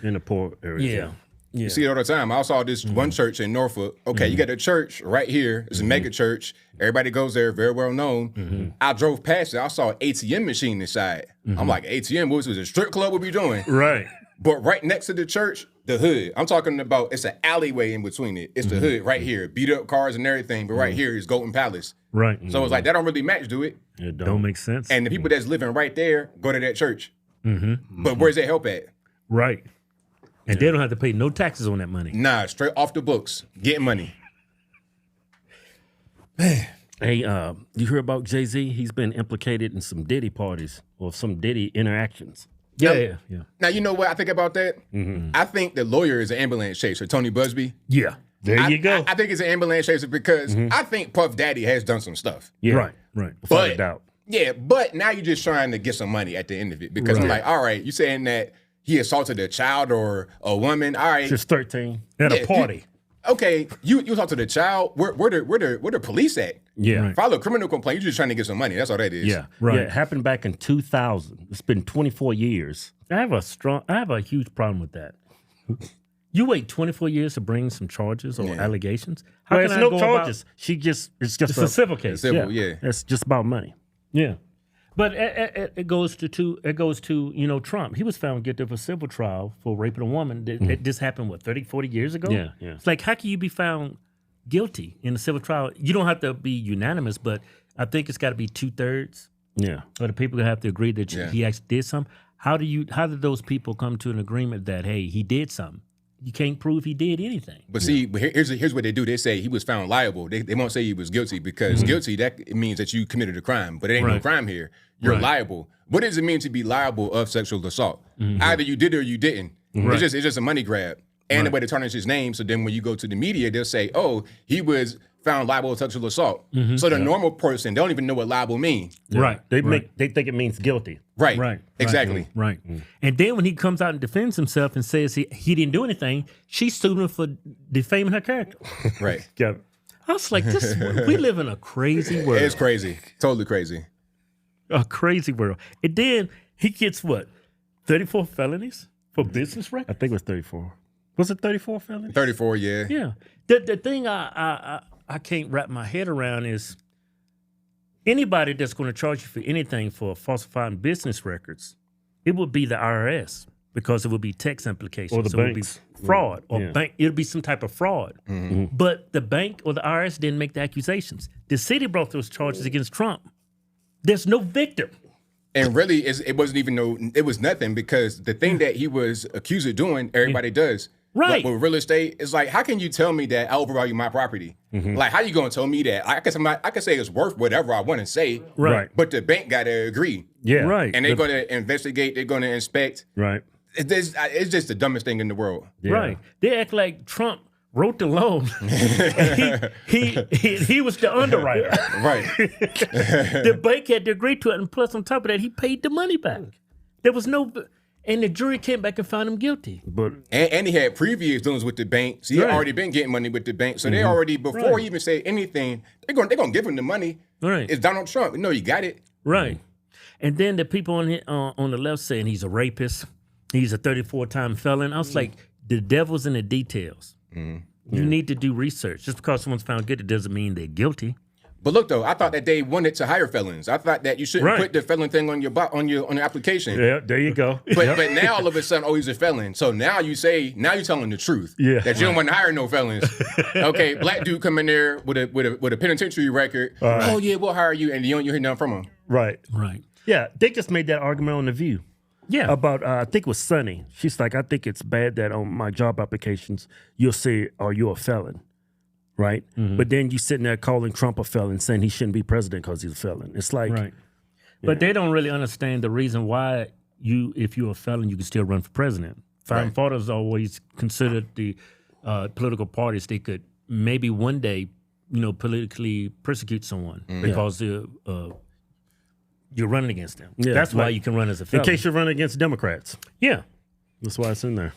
in the poor areas. Yeah. You see it all the time. I saw this one church in Norfolk. Okay, you got the church right here. It's a mega church. Everybody goes there, very well known. I drove past it. I saw an ATM machine inside. I'm like, ATM? What was a strip club? What we doing? Right. But right next to the church, the hood. I'm talking about, it's an alleyway in between it. It's the hood right here. Beat up cars and everything. But right here is Golden Palace. Right. So it's like, that don't really match, do it? It don't make sense. And the people that's living right there go to that church. But where's that help at? Right. And they don't have to pay no taxes on that money. Nah, straight off the books, getting money. Man. Hey, you hear about Jay-Z? He's been implicated in some Diddy parties or some Diddy interactions. Yeah. Now, you know what I think about that? I think the lawyer is an ambulance chaser, Tony Busby. Yeah, there you go. I think it's an ambulance chaser because I think Puff Daddy has done some stuff. Yeah, right. Without a doubt. Yeah, but now you're just trying to get some money at the end of it because I'm like, all right, you saying that he assaulted a child or a woman. All right, she's 13 at a party. Okay, you assaulted a child. Where the police at? Yeah, file a criminal complaint. You're just trying to get some money. That's all that is. Yeah, right. Yeah, it happened back in 2000. It's been 24 years. I have a huge problem with that. You wait 24 years to bring some charges or allegations. How can I go charges? It's just a civil case. Civil, It's just about money. Yeah. But it goes to Trump. He was found guilty of a civil trial for raping a woman. This happened, 30, 40 years ago? Yeah. It's like, how can you be found guilty in a civil trial? You don't have to be unanimous, but I think it's got to be 2/3. Yeah. Or the people have to agree that he actually did something. How did those people come to an agreement that, hey, he did something? You can't prove he did anything. But see, here's what they do. They say he was found liable. They won't say he was guilty because guilty, that means that you committed a crime. But it ain't no crime here. You're liable. What does it mean to be liable of sexual assault? Either you did it or you didn't. It's just a money grab. And the way to tarnish his name. So then when you go to the media, they'll say, oh, he was found liable of sexual assault. So the normal person, they don't even know what liable means. Right. They think it means guilty. Right. Exactly. Right. And then when he comes out and defends himself and says he didn't do anything, she's suing him for defaming her character. Right. I was like, we live in a crazy world. It's crazy. Totally crazy. A crazy world. And then he gets 34 felonies for business records? I think it was 34. Was it 34 felonies? 34, yeah. Yeah. The thing I can't wrap my head around is anybody that's going to charge you for anything for falsifying business records, it would be the IRS because it would be tax implications. Or the banks. It would be fraud. Or bank. It would be some type of fraud. But the bank or the IRS didn't make the accusations. The city brought those charges against Trump. There's no victim. And really, it wasn't even it was nothing because the thing that he was accused of doing, everybody does. Right. Like with real estate, it's like, how can you tell me that I overvalue my property? Like, how you going to tell me that? I can say it's worth whatever I want to say. Right. But the bank got to agree. Yeah. Right. And they're going to investigate. They're going to inspect. Right. It's just the dumbest thing in the world. Yeah. Right. They act like Trump wrote the loan. he was the underwriter. Right. The bank had to agree to it, and plus on top of that, he paid the money back. There was no, and the jury came back and found him guilty. But and he had previous dealings with the bank, so he had already been getting money with the bank. So they already, before he even said anything, they're gonna give him the money. Right. It's Donald Trump. No, you got it. Right. And then the people on the left saying he's a rapist, he's a 34-time felon. I was like, the devil's in the details. You need to do research. Just because someone's found guilty doesn't mean they're guilty. But look though, I thought that they wanted to hire felons. I thought that you shouldn't put the felon thing on your application. Yeah, there you go. But now all of a sudden, he's a felon. So now you're telling the truth. Yeah, that you don't want to hire no felons. Okay, black dude come in there with a penitentiary record. Oh yeah, we'll hire you, and you hear nothing from him. Right. Yeah, they just made that argument on The View. Yeah. About, I think it was Sunny. She's like, I think it's bad that on my job applications, you'll say, are you a felon? Right? Mm-hmm. But then you sitting there calling Trump a felon, saying he shouldn't be president because he's a felon. It's like. Right. But they don't really understand the reason why if you're a felon, you can still run for president. Founding fathers always considered the political parties they could maybe one day, politically persecute someone because you're running against them. Yeah, That's why you can run as a felon. In case you're running against Democrats. Yeah. That's why it's in there.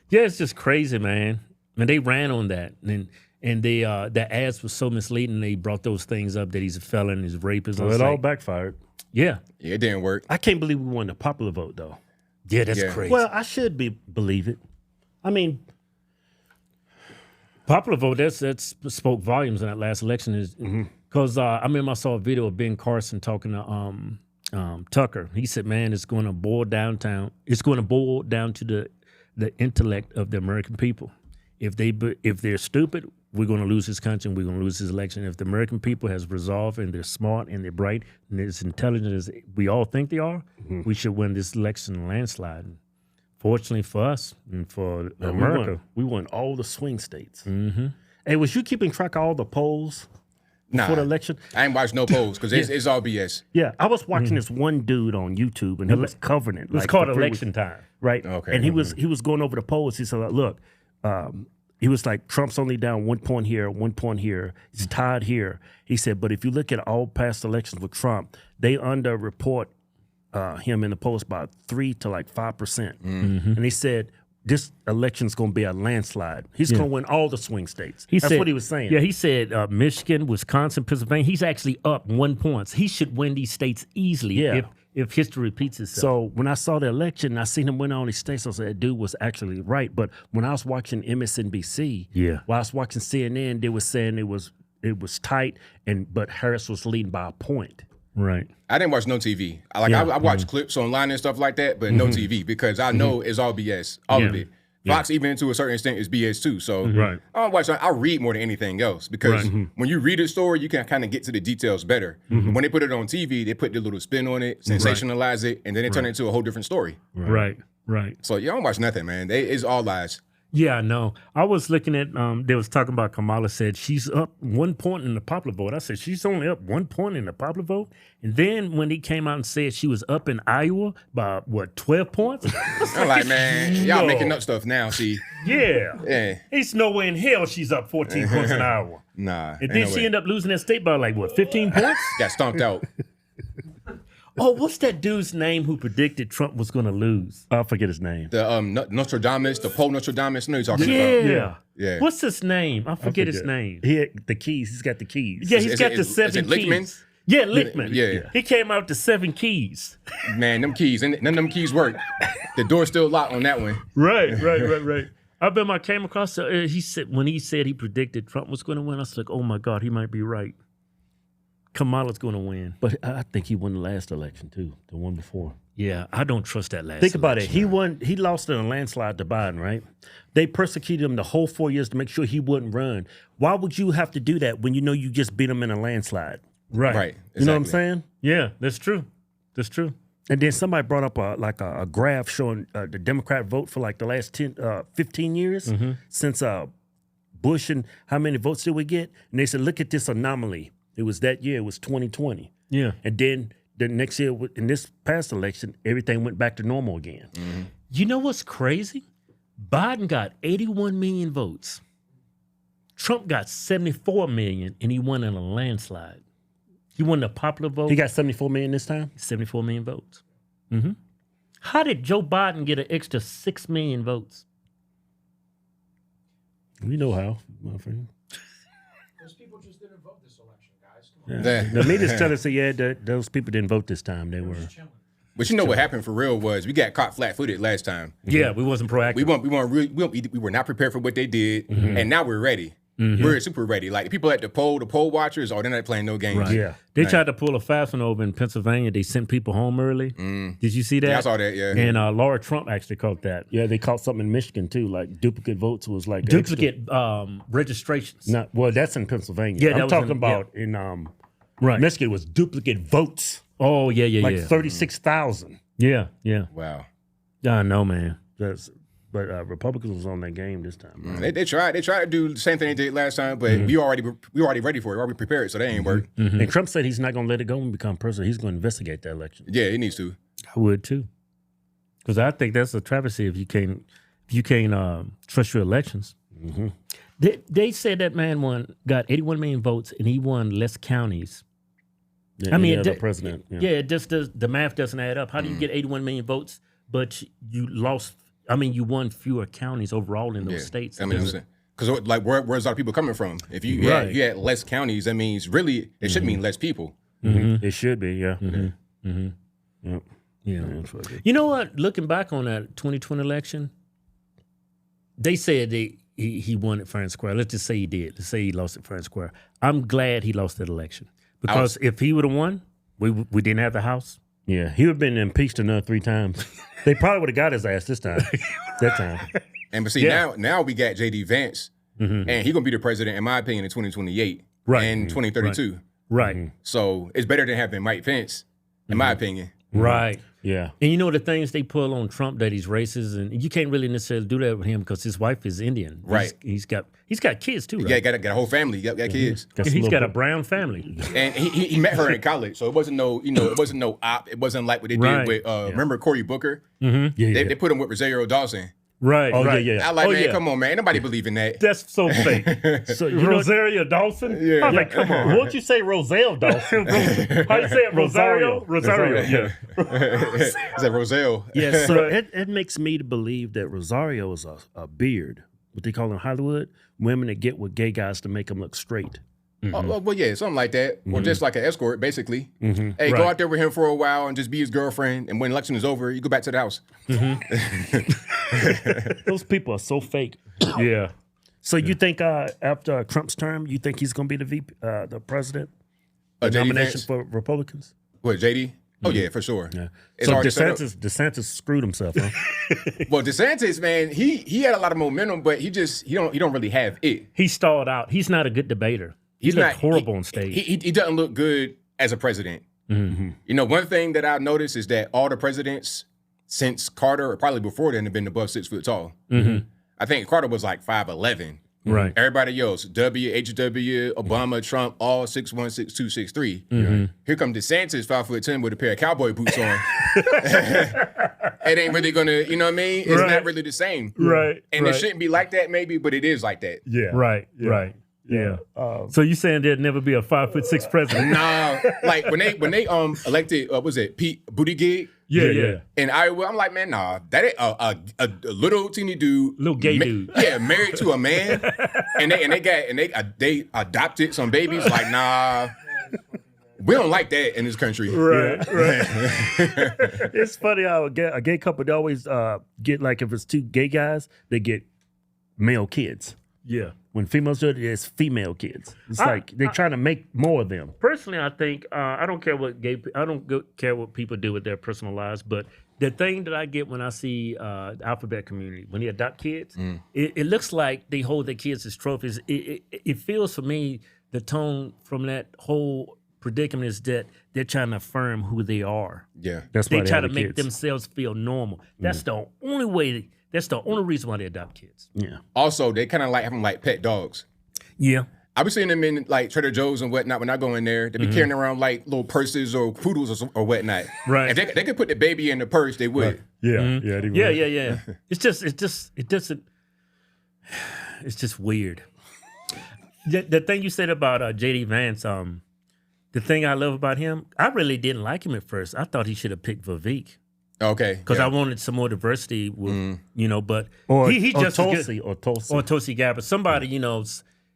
Yeah, it's just crazy, man. And they ran on that. And the ads were so misleading. They brought those things up that he's a felon, he's a rapist. Well, it all backfired. Yeah. Yeah, it didn't work. I can't believe we won the popular vote, though. Yeah, that's crazy. Well, I should believe it. I mean, popular vote, that spoke volumes in that last election. Is because I remember I saw a video of Ben Carson talking to Tucker. He said, "Man, it's going to boil down to the intellect of the American people. If they're stupid, we're going to lose this country and we're going to lose this election. If the American people has resolve and they're smart and they're bright and they're as intelligent as we all think they are, we should win this election landslide." And fortunately for us and for America, we won all the swing states. Mm-hmm. Hey, was you keeping track of all the polls before the election? I ain't watched no polls because it's all BS. Yeah, I was watching this one dude on YouTube and he was covering it. It was called Election Time. Right. Okay. And he was going over the polls. He said, look, he was like, Trump's only down 1 point here, 1 point here. He's tied here. He said, but if you look at all past elections with Trump, they underreport him in the polls by 3 to like 5%. And he said, this election's going to be a landslide. He's going to win all the swing states. That's what he was saying. Yeah, he said Michigan, Wisconsin, Pennsylvania, he's actually up 1 point. He should win these states easily if history repeats itself. So when I saw the election, I seen him win all these states. I said, that dude was actually right. But when I was watching MSNBC, while I was watching CNN, they were saying it was tight, but Harris was leading by a point. Right. I didn't watch no TV. I watch clips online and stuff like that, but no TV because I know it's all BS, all of it. Fox, even to a certain extent, is BS too. So I don't watch. I read more than anything else because when you read a story, you can kind of get to the details better. When they put it on TV, they put their little spin on it, sensationalize it, and then they turn it into a whole different story. Right. So I don't watch nothing, man. It's all lies. Yeah, I know. I was looking at, they was talking about Kamala said she's up 1 point in the popular vote. I said, she's only up 1 point in the popular vote? And then when he came out and said she was up in Iowa by, 12 points? I'm like, man, y'all making up stuff now, see? Yeah. It's no way in hell she's up 14 points in Iowa. Nah. And then she ended up losing that state by 15 points? Got stomped out. Oh, what's that dude's name who predicted Trump was going to lose? I forget his name. The Nostradamus, the Pope Nostradamus. I know you're talking about. Yeah. What's his name? I forget his name. He had the keys. He's got the keys. Yeah, he's got the 7 keys. Lichtman? Yeah, Lichtman. Yeah. He came out with the 7 keys. Man, them keys, none of them keys work. The door's still locked on that one. Right. I remember I came across, when he said he predicted Trump was going to win, I was like, oh my God, he might be right. Kamala's going to win. But I think he won the last election, too, the one before. Yeah, I don't trust that last Think about election. it. He lost in a landslide to Biden, right? They persecuted him the whole 4 years to make sure he wouldn't run. Why would you have to do that when you know you just beat him in a landslide? Right. Exactly. You know what I'm saying? Yeah, that's true. And then somebody brought up a graph showing the Democrat vote for like the last 15 years since Bush, and how many votes did we get? And they said, look at this anomaly. It was that year. It was 2020. Yeah. And then the next year, in this past election, everything went back to normal again. You know what's crazy? Biden got 81 million votes. Trump got 74 million, and he won in a landslide. He won the popular vote. He got 74 million this time? 74 million votes. How did Joe Biden get an extra 6 million votes? We know how, my friend. Those people just didn't vote this election, guys. Come on. The media's telling us, those people didn't vote this time. They were. But you know what happened for real was we got caught flat-footed last time. Yeah, we wasn't proactive. We were not prepared for what they did, and now we're ready. We're super ready. Like the people at the poll watchers, they're not playing no games. Right. Yeah, they tried to pull a fast one over in Pennsylvania. They sent people home early. Did you see that? Yeah, I saw that. Yeah, and Laura Trump actually caught that. Yeah, they caught something in Michigan too. Like duplicate votes was like duplicate registrations. Well, that's in Pennsylvania. Yeah, I'm talking about in Right. Michigan was duplicate votes. Oh, yeah. Like 36,000. Yeah. Wow. I know, man. But Republicans was on that game this time. They tried to do the same thing they did last time, but we already ready for it. We already prepared, so they ain't work. And Trump said he's not going to let it go and become president. He's going to investigate that election. Yeah, he needs to. I would too, because I think that's a travesty if you can't trust your elections. They said that man got 81 million votes and he won less counties. Yeah, the president. Yeah, it just the math doesn't add up. How do you get 81 million votes, but you lost? I mean, you won fewer counties overall in those states. I mean, because like where's our people coming from? If you had less counties, that means really it should mean less people. It should be, yeah. Yep. Yeah. You know what? Looking back on that 2020 election, they said he won it fair and square. Let's just say he did. Let's say he lost it fair and square. I'm glad he lost that election because if he would have won, we didn't have the House. Yeah, he would have been impeached another 3 times. They probably would have got his ass this time. That time. And but see now we got J.D. Vance, and he's gonna be the president, in my opinion, in 2028 and 2032. Right. So it's better than having Mike Pence, in my opinion. Right. Yeah. And you know the things they pull on Trump that he's racist, and you can't really necessarily do that with him because his wife is Indian. Right. He's got kids too. Right? Yeah, got a whole family. Got kids. He's got a brown family. And he met her in college, so it wasn't no op. It wasn't like what they did with remember Cory Booker? They put him with Rosario Dawson. Right. Oh, right. yeah. I like, man, come on, man. Nobody believe in that. That's so fake. So Rosario Dawson? Yeah. I was like, come on. Won't you say Roselle Dawson? How you say it? Rosario? Yeah. Is that Roselle? Yeah, so it makes me to believe that Rosario is a beard. What they call in Hollywood, women that get with gay guys to make them look straight. Well, yeah, something like that. Or just like an escort, basically. Hey, go out there with him for a while and just be his girlfriend. And when election is over, you go back to the house. Those people are so fake. Yeah. So you think after Trump's term, you think he's going to be the president? The nomination for Republicans? What, JD? Oh, yeah, for sure. Yeah. So DeSantis screwed himself, huh? Well, DeSantis, man, he had a lot of momentum, but he don't really have it. He stalled out. He's not a good debater. He's not horrible on stage. He doesn't look good as a president. You know, one thing that I've noticed is that all the presidents since Carter, or probably before then, have been above 6 foot tall. I think Carter was like 5'11". Right. Everybody else, HW, Obama, Trump, all 6'1", 6'2", 6'3". Here come DeSantis, 5'10", with a pair of cowboy boots on. It ain't really gonna, you know what I mean? It's not really the same. Right. And it shouldn't be like that, maybe, but it is like that. Yeah. Right. Yeah. So you saying there'd never be a 5'6" president? Nah, like when they elected was it Pete Buttigieg? Yeah. In Iowa, I'm like, man, nah, that ain't a little teeny dude, little gay dude. Yeah, married to a man, and they adopted some babies. Like, nah, we don't like that in this country. Right. It's funny how a gay couple, they always get, like, if it's 2 gay guys, they get male kids. Yeah. When females do it, it's female kids. It's like they're trying to make more of them. Personally, I think I don't care what care what people do with their personal lives, but the thing that I get when I see the alphabet community, when they adopt kids, it looks like they hold their kids as trophies. It feels for me, the tone from that whole predicament is that they're trying to affirm who they are. Yeah. That's why they try to have make kids. themselves feel normal. That's the only way. That's the only reason why they adopt kids. Yeah. Also, they kind of like have them like pet dogs. Yeah. I be seeing them in like Trader Joe's and whatnot when I go in there. They be carrying around like little purses or poodles or whatnot. Right. If they could put the baby in the purse, they would. Right. Yeah. They would. Yeah. It doesn't. It's just weird. The thing you said about JD Vance, the thing I love about him, I really didn't like him at first. I thought he should have picked Vivek. Okay. Because I wanted some more diversity with, but or he just Tulsi or Tulsi Gabbard. Somebody,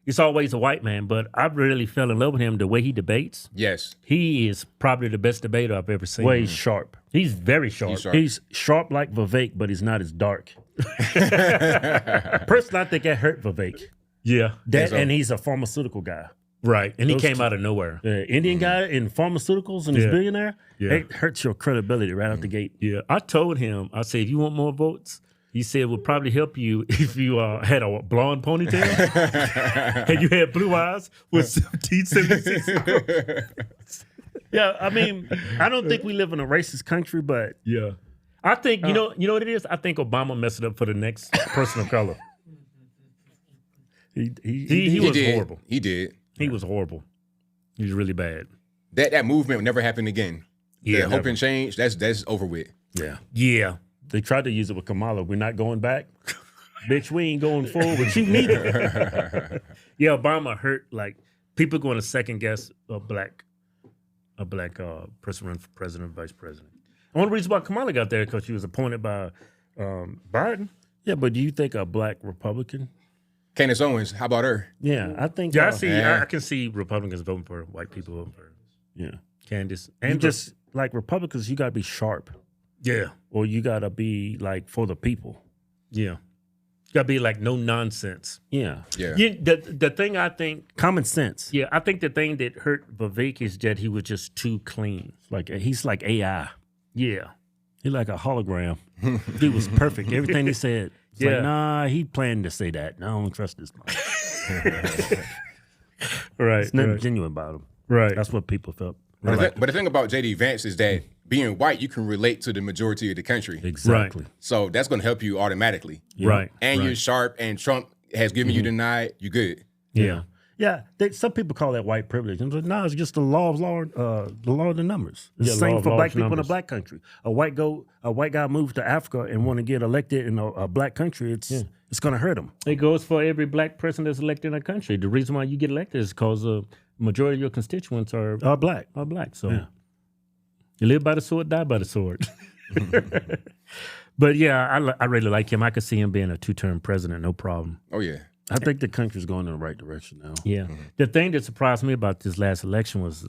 it's always a white man, but I really fell in love with him the way he debates. Yes. He is probably the best debater I've ever seen. Way sharp. He's very sharp. He's sharp like Vivek, but he's not as dark. Personally, I think that hurt Vivek. Yeah. And he's a pharmaceutical guy. Right. And he came out of nowhere. Indian guy in pharmaceuticals and he's a billionaire, it hurts your credibility right out the gate. Yeah. I told him, I said, if you want more votes, he said it would probably help you if you had a blonde ponytail and you had blue eyes with 1776. Yeah, I mean, I don't think we live in a racist country, but Yeah. I think you know what it is. I think Obama messed it up for the next person of color. He was horrible. He did. He was horrible. He was really bad. That movement would never happen again. Yeah, the hope and change. That's over with. Yeah. They tried to use it with Kamala. We're not going back. Bitch, we ain't going forward with you neither. Yeah, Obama hurt, like, people going to second guess a black person running for president, vice president. One of the reasons why Kamala got there because she was appointed by Biden. Yeah, but do you think a black Republican? Candace Owens, how about her? Yeah, I think. Yeah, I can see Republicans voting for white people voting for her. Yeah. Candace. And just like Republicans, you got to be sharp. Yeah. Or you got to be like for the people. Yeah. You got to be like no nonsense. Yeah. Yeah. The thing I think. Common sense. Yeah, I think the thing that hurt Vivek is that he was just too clean. Like he's like AI. Yeah. He like a hologram. Dude was perfect. Everything he said. It's like, nah, he planned to say that. No, I don't trust this man. Right. It's nothing genuine about him. Right. That's what people felt. But the thing about J.D. Vance is that being white, you can relate to the majority of the country. Exactly. Right. So that's going to help you automatically. Yeah. Right. And you're sharp, and Trump has given you the nod. You good. Yeah. Yeah. Some people call that white privilege. I'm like, no, it's just the law of the numbers. It's the same for black people in a black country. A white guy moves to Africa and want to get elected in a black country. It's going to hurt him. It goes for every black person that's elected in a country. The reason why you get elected is because the majority of your constituents are black. So Yeah. you live by the sword, die by the sword. But yeah, I really like him. I could see him being a 2-term president, no problem. Oh, yeah. I think the country's going in the right direction now. Yeah. The thing that surprised me about this last election was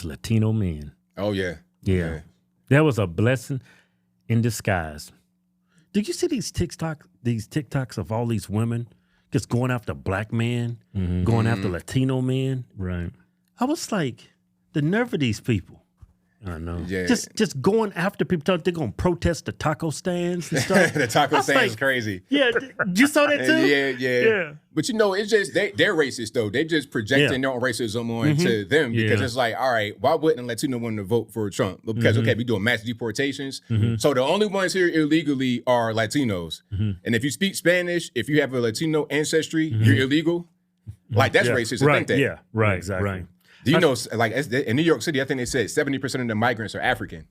Latino men. Oh, yeah. Yeah. That was a blessing in disguise. Did you see these TikToks of all these women just going after black men, going after Latino men? Right. I was like, the nerve of these people. I know. Yeah. Just going after people. They're going to protest the taco stands and stuff. The taco stand is like, crazy. Yeah, you saw that too? Yeah. But it's just, they're racist, though. They just projecting their own racism onto them because it's like, all right, why wouldn't a Latino want to vote for Trump? Because, okay, we doing mass deportations. So the only ones here illegally are Latinos. And if you speak Spanish, if you have a Latino ancestry, you're illegal. Like, that's racist. I think that. Yeah, right, exactly. Right. Do you know, like, in New York City, I think they said 70% of the migrants are African.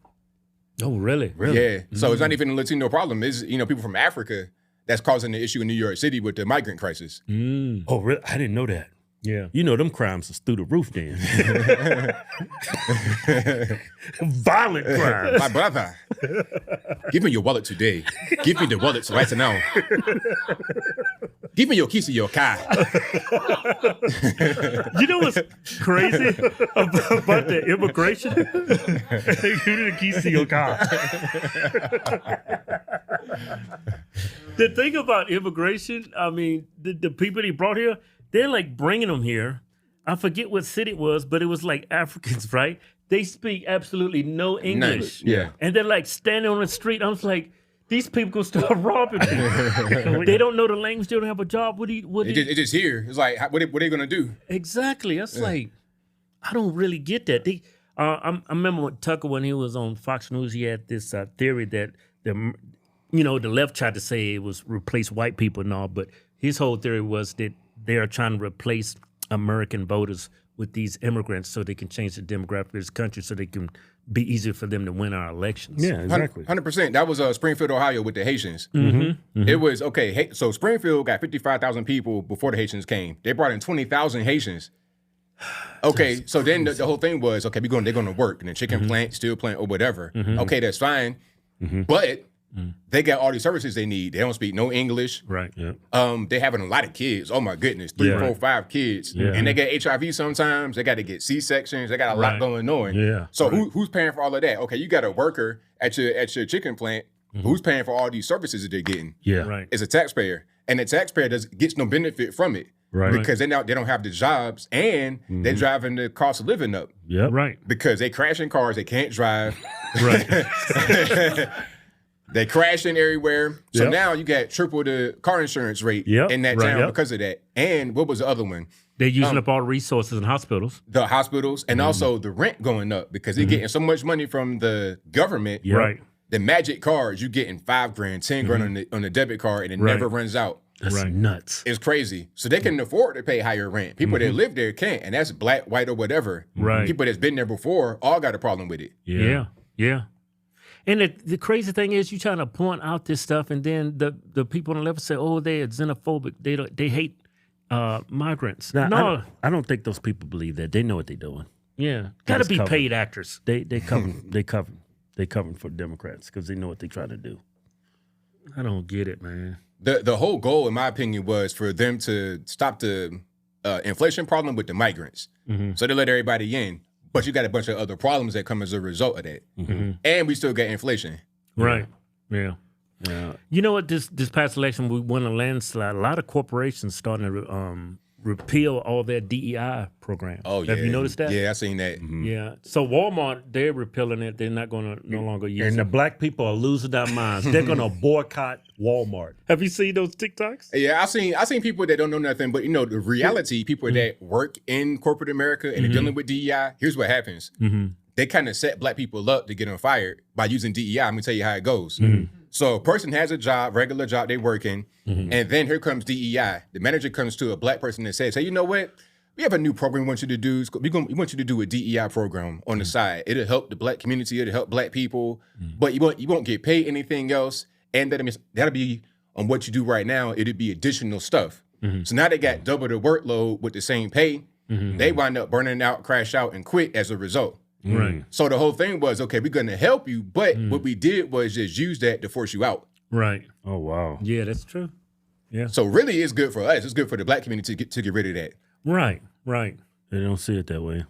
Oh, really? Yeah. So it's not even a Latino problem. It's, people from Africa that's causing the issue in New York City with the migrant crisis. Oh, really? I didn't know that. Yeah. You know them crimes is through the roof then. Violent crimes. My brother, give me your wallet today. Give me the wallet right now. Give me your keys to your car. You know what's crazy about the immigration? Give me the keys to your car. The thing about immigration, I mean, the people he brought here, they're like bringing them here. I forget what city it was, but it was like Africans, right? They speak absolutely no English. Nice. Yeah. And they're like standing on the street. I was like, these people gonna start robbing people. They don't know the language. They don't have a job. It's just here. It's like, what are they gonna do? Exactly. That's like, I don't really get that. I remember when Tucker, when he was on Fox News, he had this theory that the left tried to say it was replace white people and all, but his whole theory was that they are trying to replace American voters with these immigrants so they can change the demographic of this country so they can be easier for them to win our elections. Yeah, exactly. 100%. That was Springfield, Ohio with the Haitians. It was, okay, so Springfield got 55,000 people before the Haitians came. They brought in 20,000 Haitians. Okay, so then the whole thing was, okay, they're going to work in a chicken plant, steel plant, or whatever. Okay, that's fine. But they got all these services they need. They don't speak no English. Right. Yeah. They having a lot of kids. Oh my goodness, 3, 4, 5 kids, and they get HIV sometimes. They got to get C-sections. They got a lot going on. Yeah. So who's paying for all of that? Okay, you got a worker at your chicken plant. Who's paying for all these services that they're getting? Yeah. Right. It's a taxpayer, and the taxpayer gets no benefit from it. Right. Because they don't have the jobs, and they're driving the cost of living up. Yeah. Right. Because they crashing cars, they can't drive. Right. They crashing everywhere. So now you got triple the car insurance rate in that town because of that. And what was the other one? They're using up all the resources in hospitals. The hospitals, and also the rent going up because they're getting so much money from the government. Right. The magic cards, you getting $5 grand, 10 grand on the debit card, and it never runs out. That's nuts. It's crazy. So they can afford to pay higher rent. People that live there can't, and that's black, white, or whatever. Right. People that's been there before all got a problem with it. Yeah. And the crazy thing is, you trying to point out this stuff, and then the people on the left say, "Oh, they are xenophobic. They hate migrants." Now, No, I don't think those people believe that. They know what they're doing. yeah, got to be covered. paid actors. They covering for Democrats because they know what they're trying to do. I don't get it, man. The whole goal, in my opinion, was for them to stop the inflation problem with the migrants. So they let everybody in, but you got a bunch of other problems that come as a result of that, and we still got inflation. Right. Yeah. You know what? This past election, we won a landslide. A lot of corporations starting to repeal all their DEI programs. Oh, yeah. Have you noticed that? Yeah, I seen that. Yeah. So Walmart, they're repealing it. They're not going to no longer use And it. the black people are losing their minds. They're going to boycott Walmart. Have you seen those TikToks? Yeah, I seen people that don't know nothing, but the reality, people that work in corporate America and are dealing with DEI, here's what happens. They kind of set black people up to get them fired by using DEI. I'm gonna tell you how it goes. So a person has a job, regular job, they working, and then here comes DEI. The manager comes to a black person and says, "Hey, you know what? We have a new program we want you to do. We want you to do a DEI program on the side. It'll help the black community. It'll help black people, but you won't get paid anything else. And that'll be on what you do right now. It'll be additional stuff. So now they got double the workload with the same pay. They wind up burning out, crash out, and quit as a result. Right. So the whole thing was, okay, we're going to help you, but what we did was just use that to force you out. Right. Oh, wow. Yeah, that's true. Yeah. So really, it's good for us. It's good for the black community to get rid of that. Right. They don't see it that way.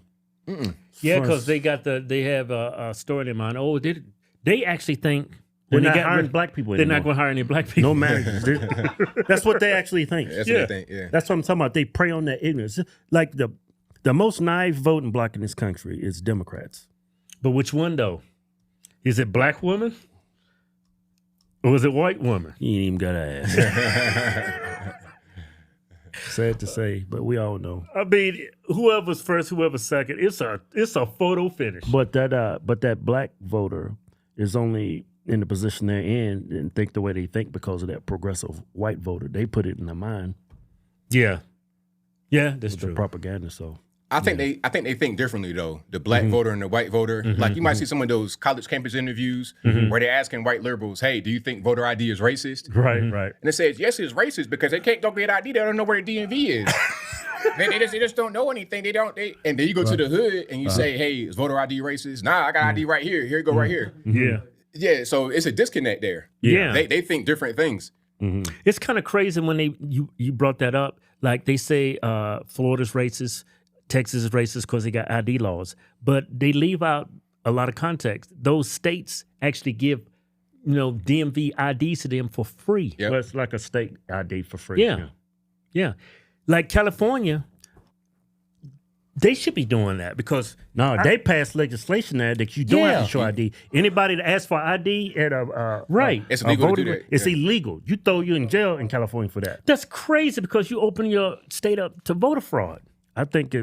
Yeah, because they have a story in mind. Oh, they actually think They're when not they got hiring black people they're anymore. not going to hire any black people. No managers. That's what they actually think. That's what they think, yeah. That's what I'm talking about. They prey on that ignorance. Like the most naive voting bloc in this country is Democrats. But which one though? Is it black woman? Or is it white woman? You ain't even got to ask. Sad to say, but we all know. I mean, whoever's first, whoever's second, it's a photo finish. But that black voter is only in the position they're in and think the way they think because of that progressive white voter. They put it in their mind. Yeah, that's with true. the propaganda. So I think they think differently though. The black voter and the white voter. Like you might see some of those college campus interviews where they're asking white liberals, "Hey, do you think voter ID is racist?" Right. And it says, "Yes, it's racist because they can't go get ID. They don't know where the DMV is. they just don't know anything. And then you go to the hood and you say, "Hey, is voter ID racist?" Nah, I got ID right here. Here you go, right here. Yeah. So it's a disconnect there. Yeah. They think different things. It's kind of crazy when you brought that up. Like they say Florida's racist, Texas is racist because they got ID laws, but they leave out a lot of context. Those states actually give, DMV IDs to them for free. Yep. well, it's like a state ID for free. Yeah. Like California, they should be doing that because they passed legislation there that you don't have to show ID. Anybody that asks for ID at It's illegal to do that. It's illegal. You throw you in jail in California for that. that's crazy because you open your state up to voter fraud. I think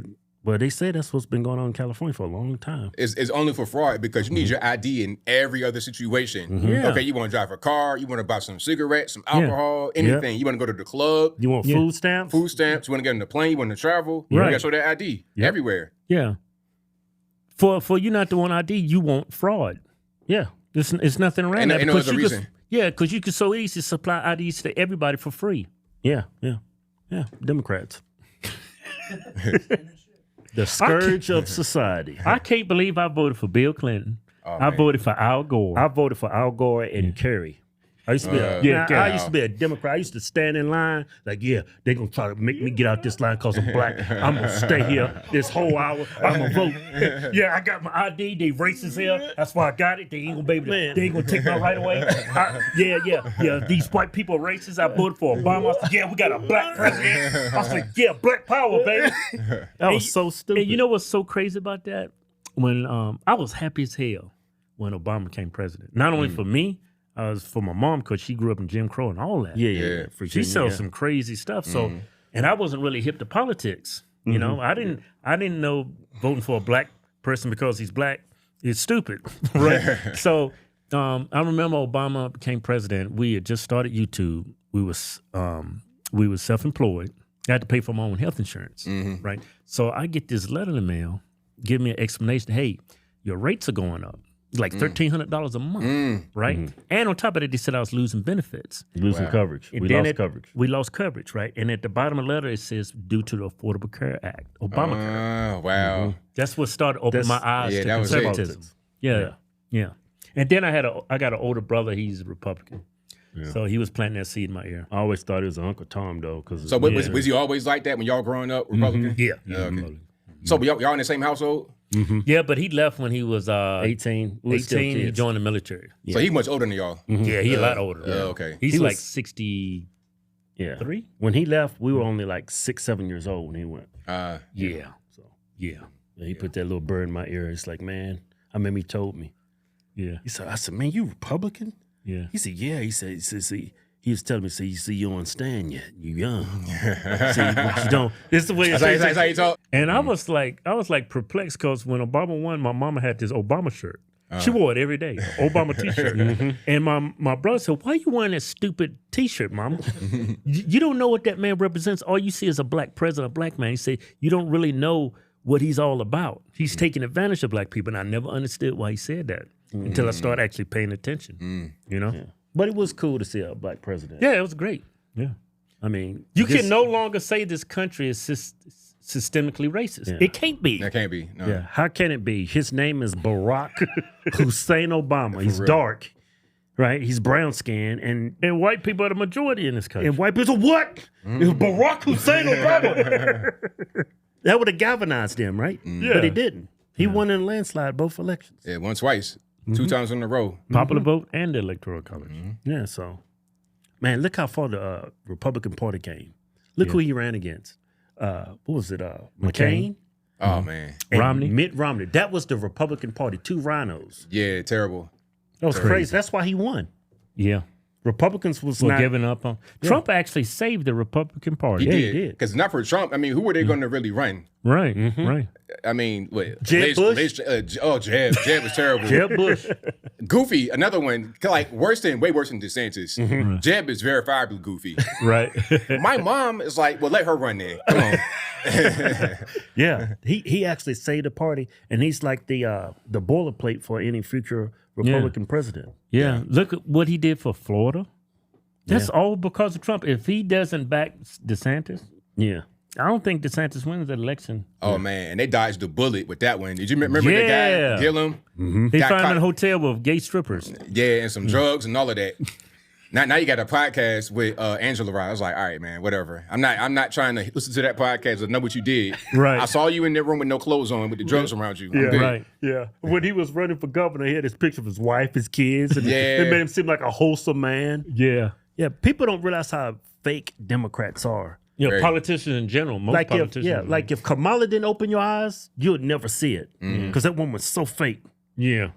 they say that's what's been going on in California for a long time. It's only for fraud because you need your ID in every other situation. Yeah. Okay, you want to drive a car, you want to buy some cigarettes, some alcohol, anything. You want to go to the club. You want food stamps? Food stamps. You want to get on the plane, you want to travel. Right. You got to show that ID everywhere. Yeah. For you not to want ID, you want fraud. Yeah. It's nothing around And that. no because other you reason. because you could so easily supply IDs to everybody for free. Yeah. Democrats. The scourge of society. I can't believe I voted for Bill Clinton. I man. voted for Al Gore. I voted for Al Gore and Kerry. I used to be I used to be a Democrat. I used to stand in line like, they're gonna try to make me get out this line because I'm black. I'm gonna stay here this whole hour. I'm gonna vote. I got my ID. They racist here. That's why I got it. They ain't gonna be able to, they ain't gonna take my right away. These white people are racist. I voted for Obama. I said, we got a black president. I said, black power, baby. That was so stupid. And you know what's so crazy about that? When I was happy as hell when Obama became president. Not only for me, I was for my mom because she grew up in Jim Crow and all that. Yeah. She sells some crazy stuff. So, and I wasn't really hip to politics. You know, I didn't know voting for a black person because he's black is stupid, right? So I remember Obama became president. We had just started YouTube. We was self-employed. I had to pay for my own health insurance, right? So I get this letter in the mail, give me an explanation. Hey, your rates are going up. It's like $1,300 a month, right? And on top of that, they said I was losing benefits. Losing coverage. We lost coverage. We lost coverage, right? And at the bottom of the letter, it says, due to the Affordable Care Act, Obamacare. Wow. That's what started opening my eyes to conservatism. Yeah. And then I got an older brother. He's a Republican. Yeah. So he was planting that seed in my ear. I always thought it was Uncle Tom, though. So was he always like that when y'all growing up, Republican? Yeah. Okay. So y'all in the same household? Yeah, but he left when he was 18. 18, he joined the military. So he much older than y'all? Yeah, he a lot older. Okay. He's like 63. When he left, we were only like 6, 7 years old when he went. So he put that little bird in my ear. It's like, man, I remember he told me. Yeah. I said, man, you Republican? Yeah. He said, yeah. He said, he was telling me, you see, you don't understand yet. You young. See, but you don't. This is the way that's how you talk. And I was like perplexed because when Obama won, my mama had this Obama shirt. She wore it every day, Obama T-shirt. And my brother said, "Why are you wearing that stupid T-shirt, Mama? You don't know what that man represents. All you see is a black president, a black man." He said, "You don't really know what he's all about. He's taking advantage of black people." And I never understood why he said that until I started actually paying attention. You know. Yeah. But it was cool to see a black president. Yeah, it was great. Yeah. I mean, you can no longer say this country is systemically racist. Yeah. It can't be. That can't be. No. Yeah. How can it be? His name is Barack Hussein Obama. He's dark, right? He's brown skinned, and white people are the majority in this country. And white people, what? It was Barack Hussein Obama. That would have galvanized him, right? Yeah. But he didn't. He won in a landslide both elections. Yeah, won twice. 2 times in a row. Popular vote and the Electoral College. Yeah, so, man, look how far the Republican Party came. Look who he ran against. What was it? McCain? Oh, man. And Romney? Mitt Romney. That was the Republican Party. 2 rhinos. Yeah, terrible. That was crazy. That's why he won. Yeah. Republicans was Not not giving up on. Trump actually saved the Republican Party. He he did. Because not for Trump, I mean, who were they going to really run? Right, right. I mean, what? Jeb Bush? Jeb. Jeb was terrible. Jeb Bush. Goofy, another one, like way worse than DeSantis. Jeb is verifiably goofy. Right. My mom is like, well, let her run there. Come on. Yeah. He actually saved the party, and he's like the boilerplate for any future Republican president. Yeah. Look at what he did for Florida. That's all because of Trump. If he doesn't back DeSantis, I don't think DeSantis wins the election. Oh, man. And they dodged the bullet with that one. Did you remember the guy, Gillum? He found him in a hotel with gay strippers. Yeah, and some drugs and all of that. Now you got a podcast with Angela Rye. I was like, all right, man, whatever. I'm not trying to listen to that podcast or know what you did. Right. I saw you in that room with no clothes on with the drugs around you. Yeah, right. Yeah. When he was running for governor, he had his picture of his wife, his kids, and it made him seem like a wholesome man. Yeah. Yeah. People don't realize how fake Democrats are. Yeah, politicians in general. Most politicians. Like if Kamala didn't open your eyes, you would never see it. Because that woman was so fake. Yeah.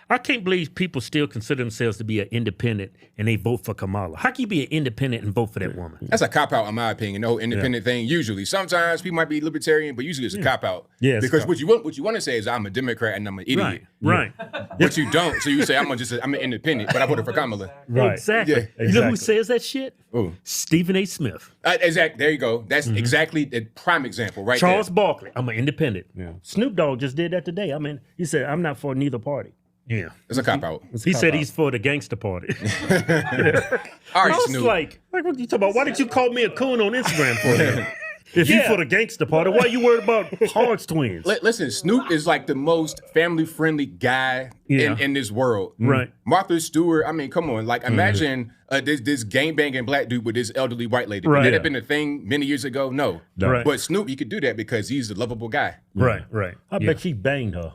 I can't believe people still consider themselves to be an independent and they vote for Kamala. How can you be an independent and vote for that woman? That's a cop-out in my opinion, the whole independent thing. Usually. Sometimes people might be libertarian, but usually it's a cop-out. Yeah, because what you want to say is I'm a Democrat and I'm an idiot. Right. But you don't. So you say I'm an independent, but I voted for Kamala. Right. Exactly. Yeah. You know who says that shit? Ooh. Stephen A. Smith. Exactly. There you go. That's exactly the prime example right Charles there. Barkley. I'm an independent. Yeah. Snoop Dogg just did that today. I mean, he said, I'm not for neither party. Yeah. It's a cop-out. He said he's for the gangster party. All right, I was Snoop. like, what you talking about? Why did you call me a coon on Instagram for that? If you for the gangster party, why are you worried about Hodgetwins? Listen, Snoop is like the most family-friendly guy in this world. Right. Martha Stewart, I mean, come on. Like, imagine this gang-banging black dude with this elderly white lady. Right. Would that have been a thing many years ago? No. Right. But Snoop, he could do that because he's a lovable guy. Right. I bet she banged her.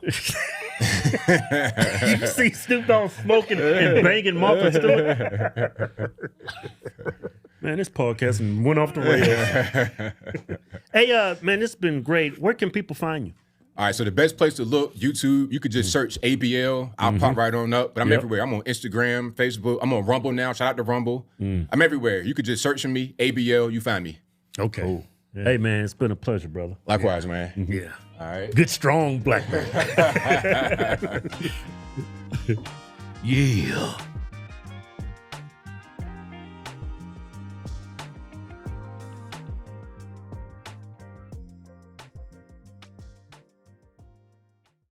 You see Snoop Dogg smoking and banging Martha Stewart? Man, this podcast went off the rails. Hey, man, this has been great. Where can people find you? All right, so the best place to look, YouTube, you could just search ABL. I'll pop right on up. But I'm everywhere. I'm on Instagram, Facebook. I'm on Rumble now. Shout out to Rumble. I'm everywhere. You could just search for me, ABL. You find me. Okay. Cool. Hey, man, it's been a pleasure, brother. Likewise, man. Yeah. All right. Good, strong black man. Yeah.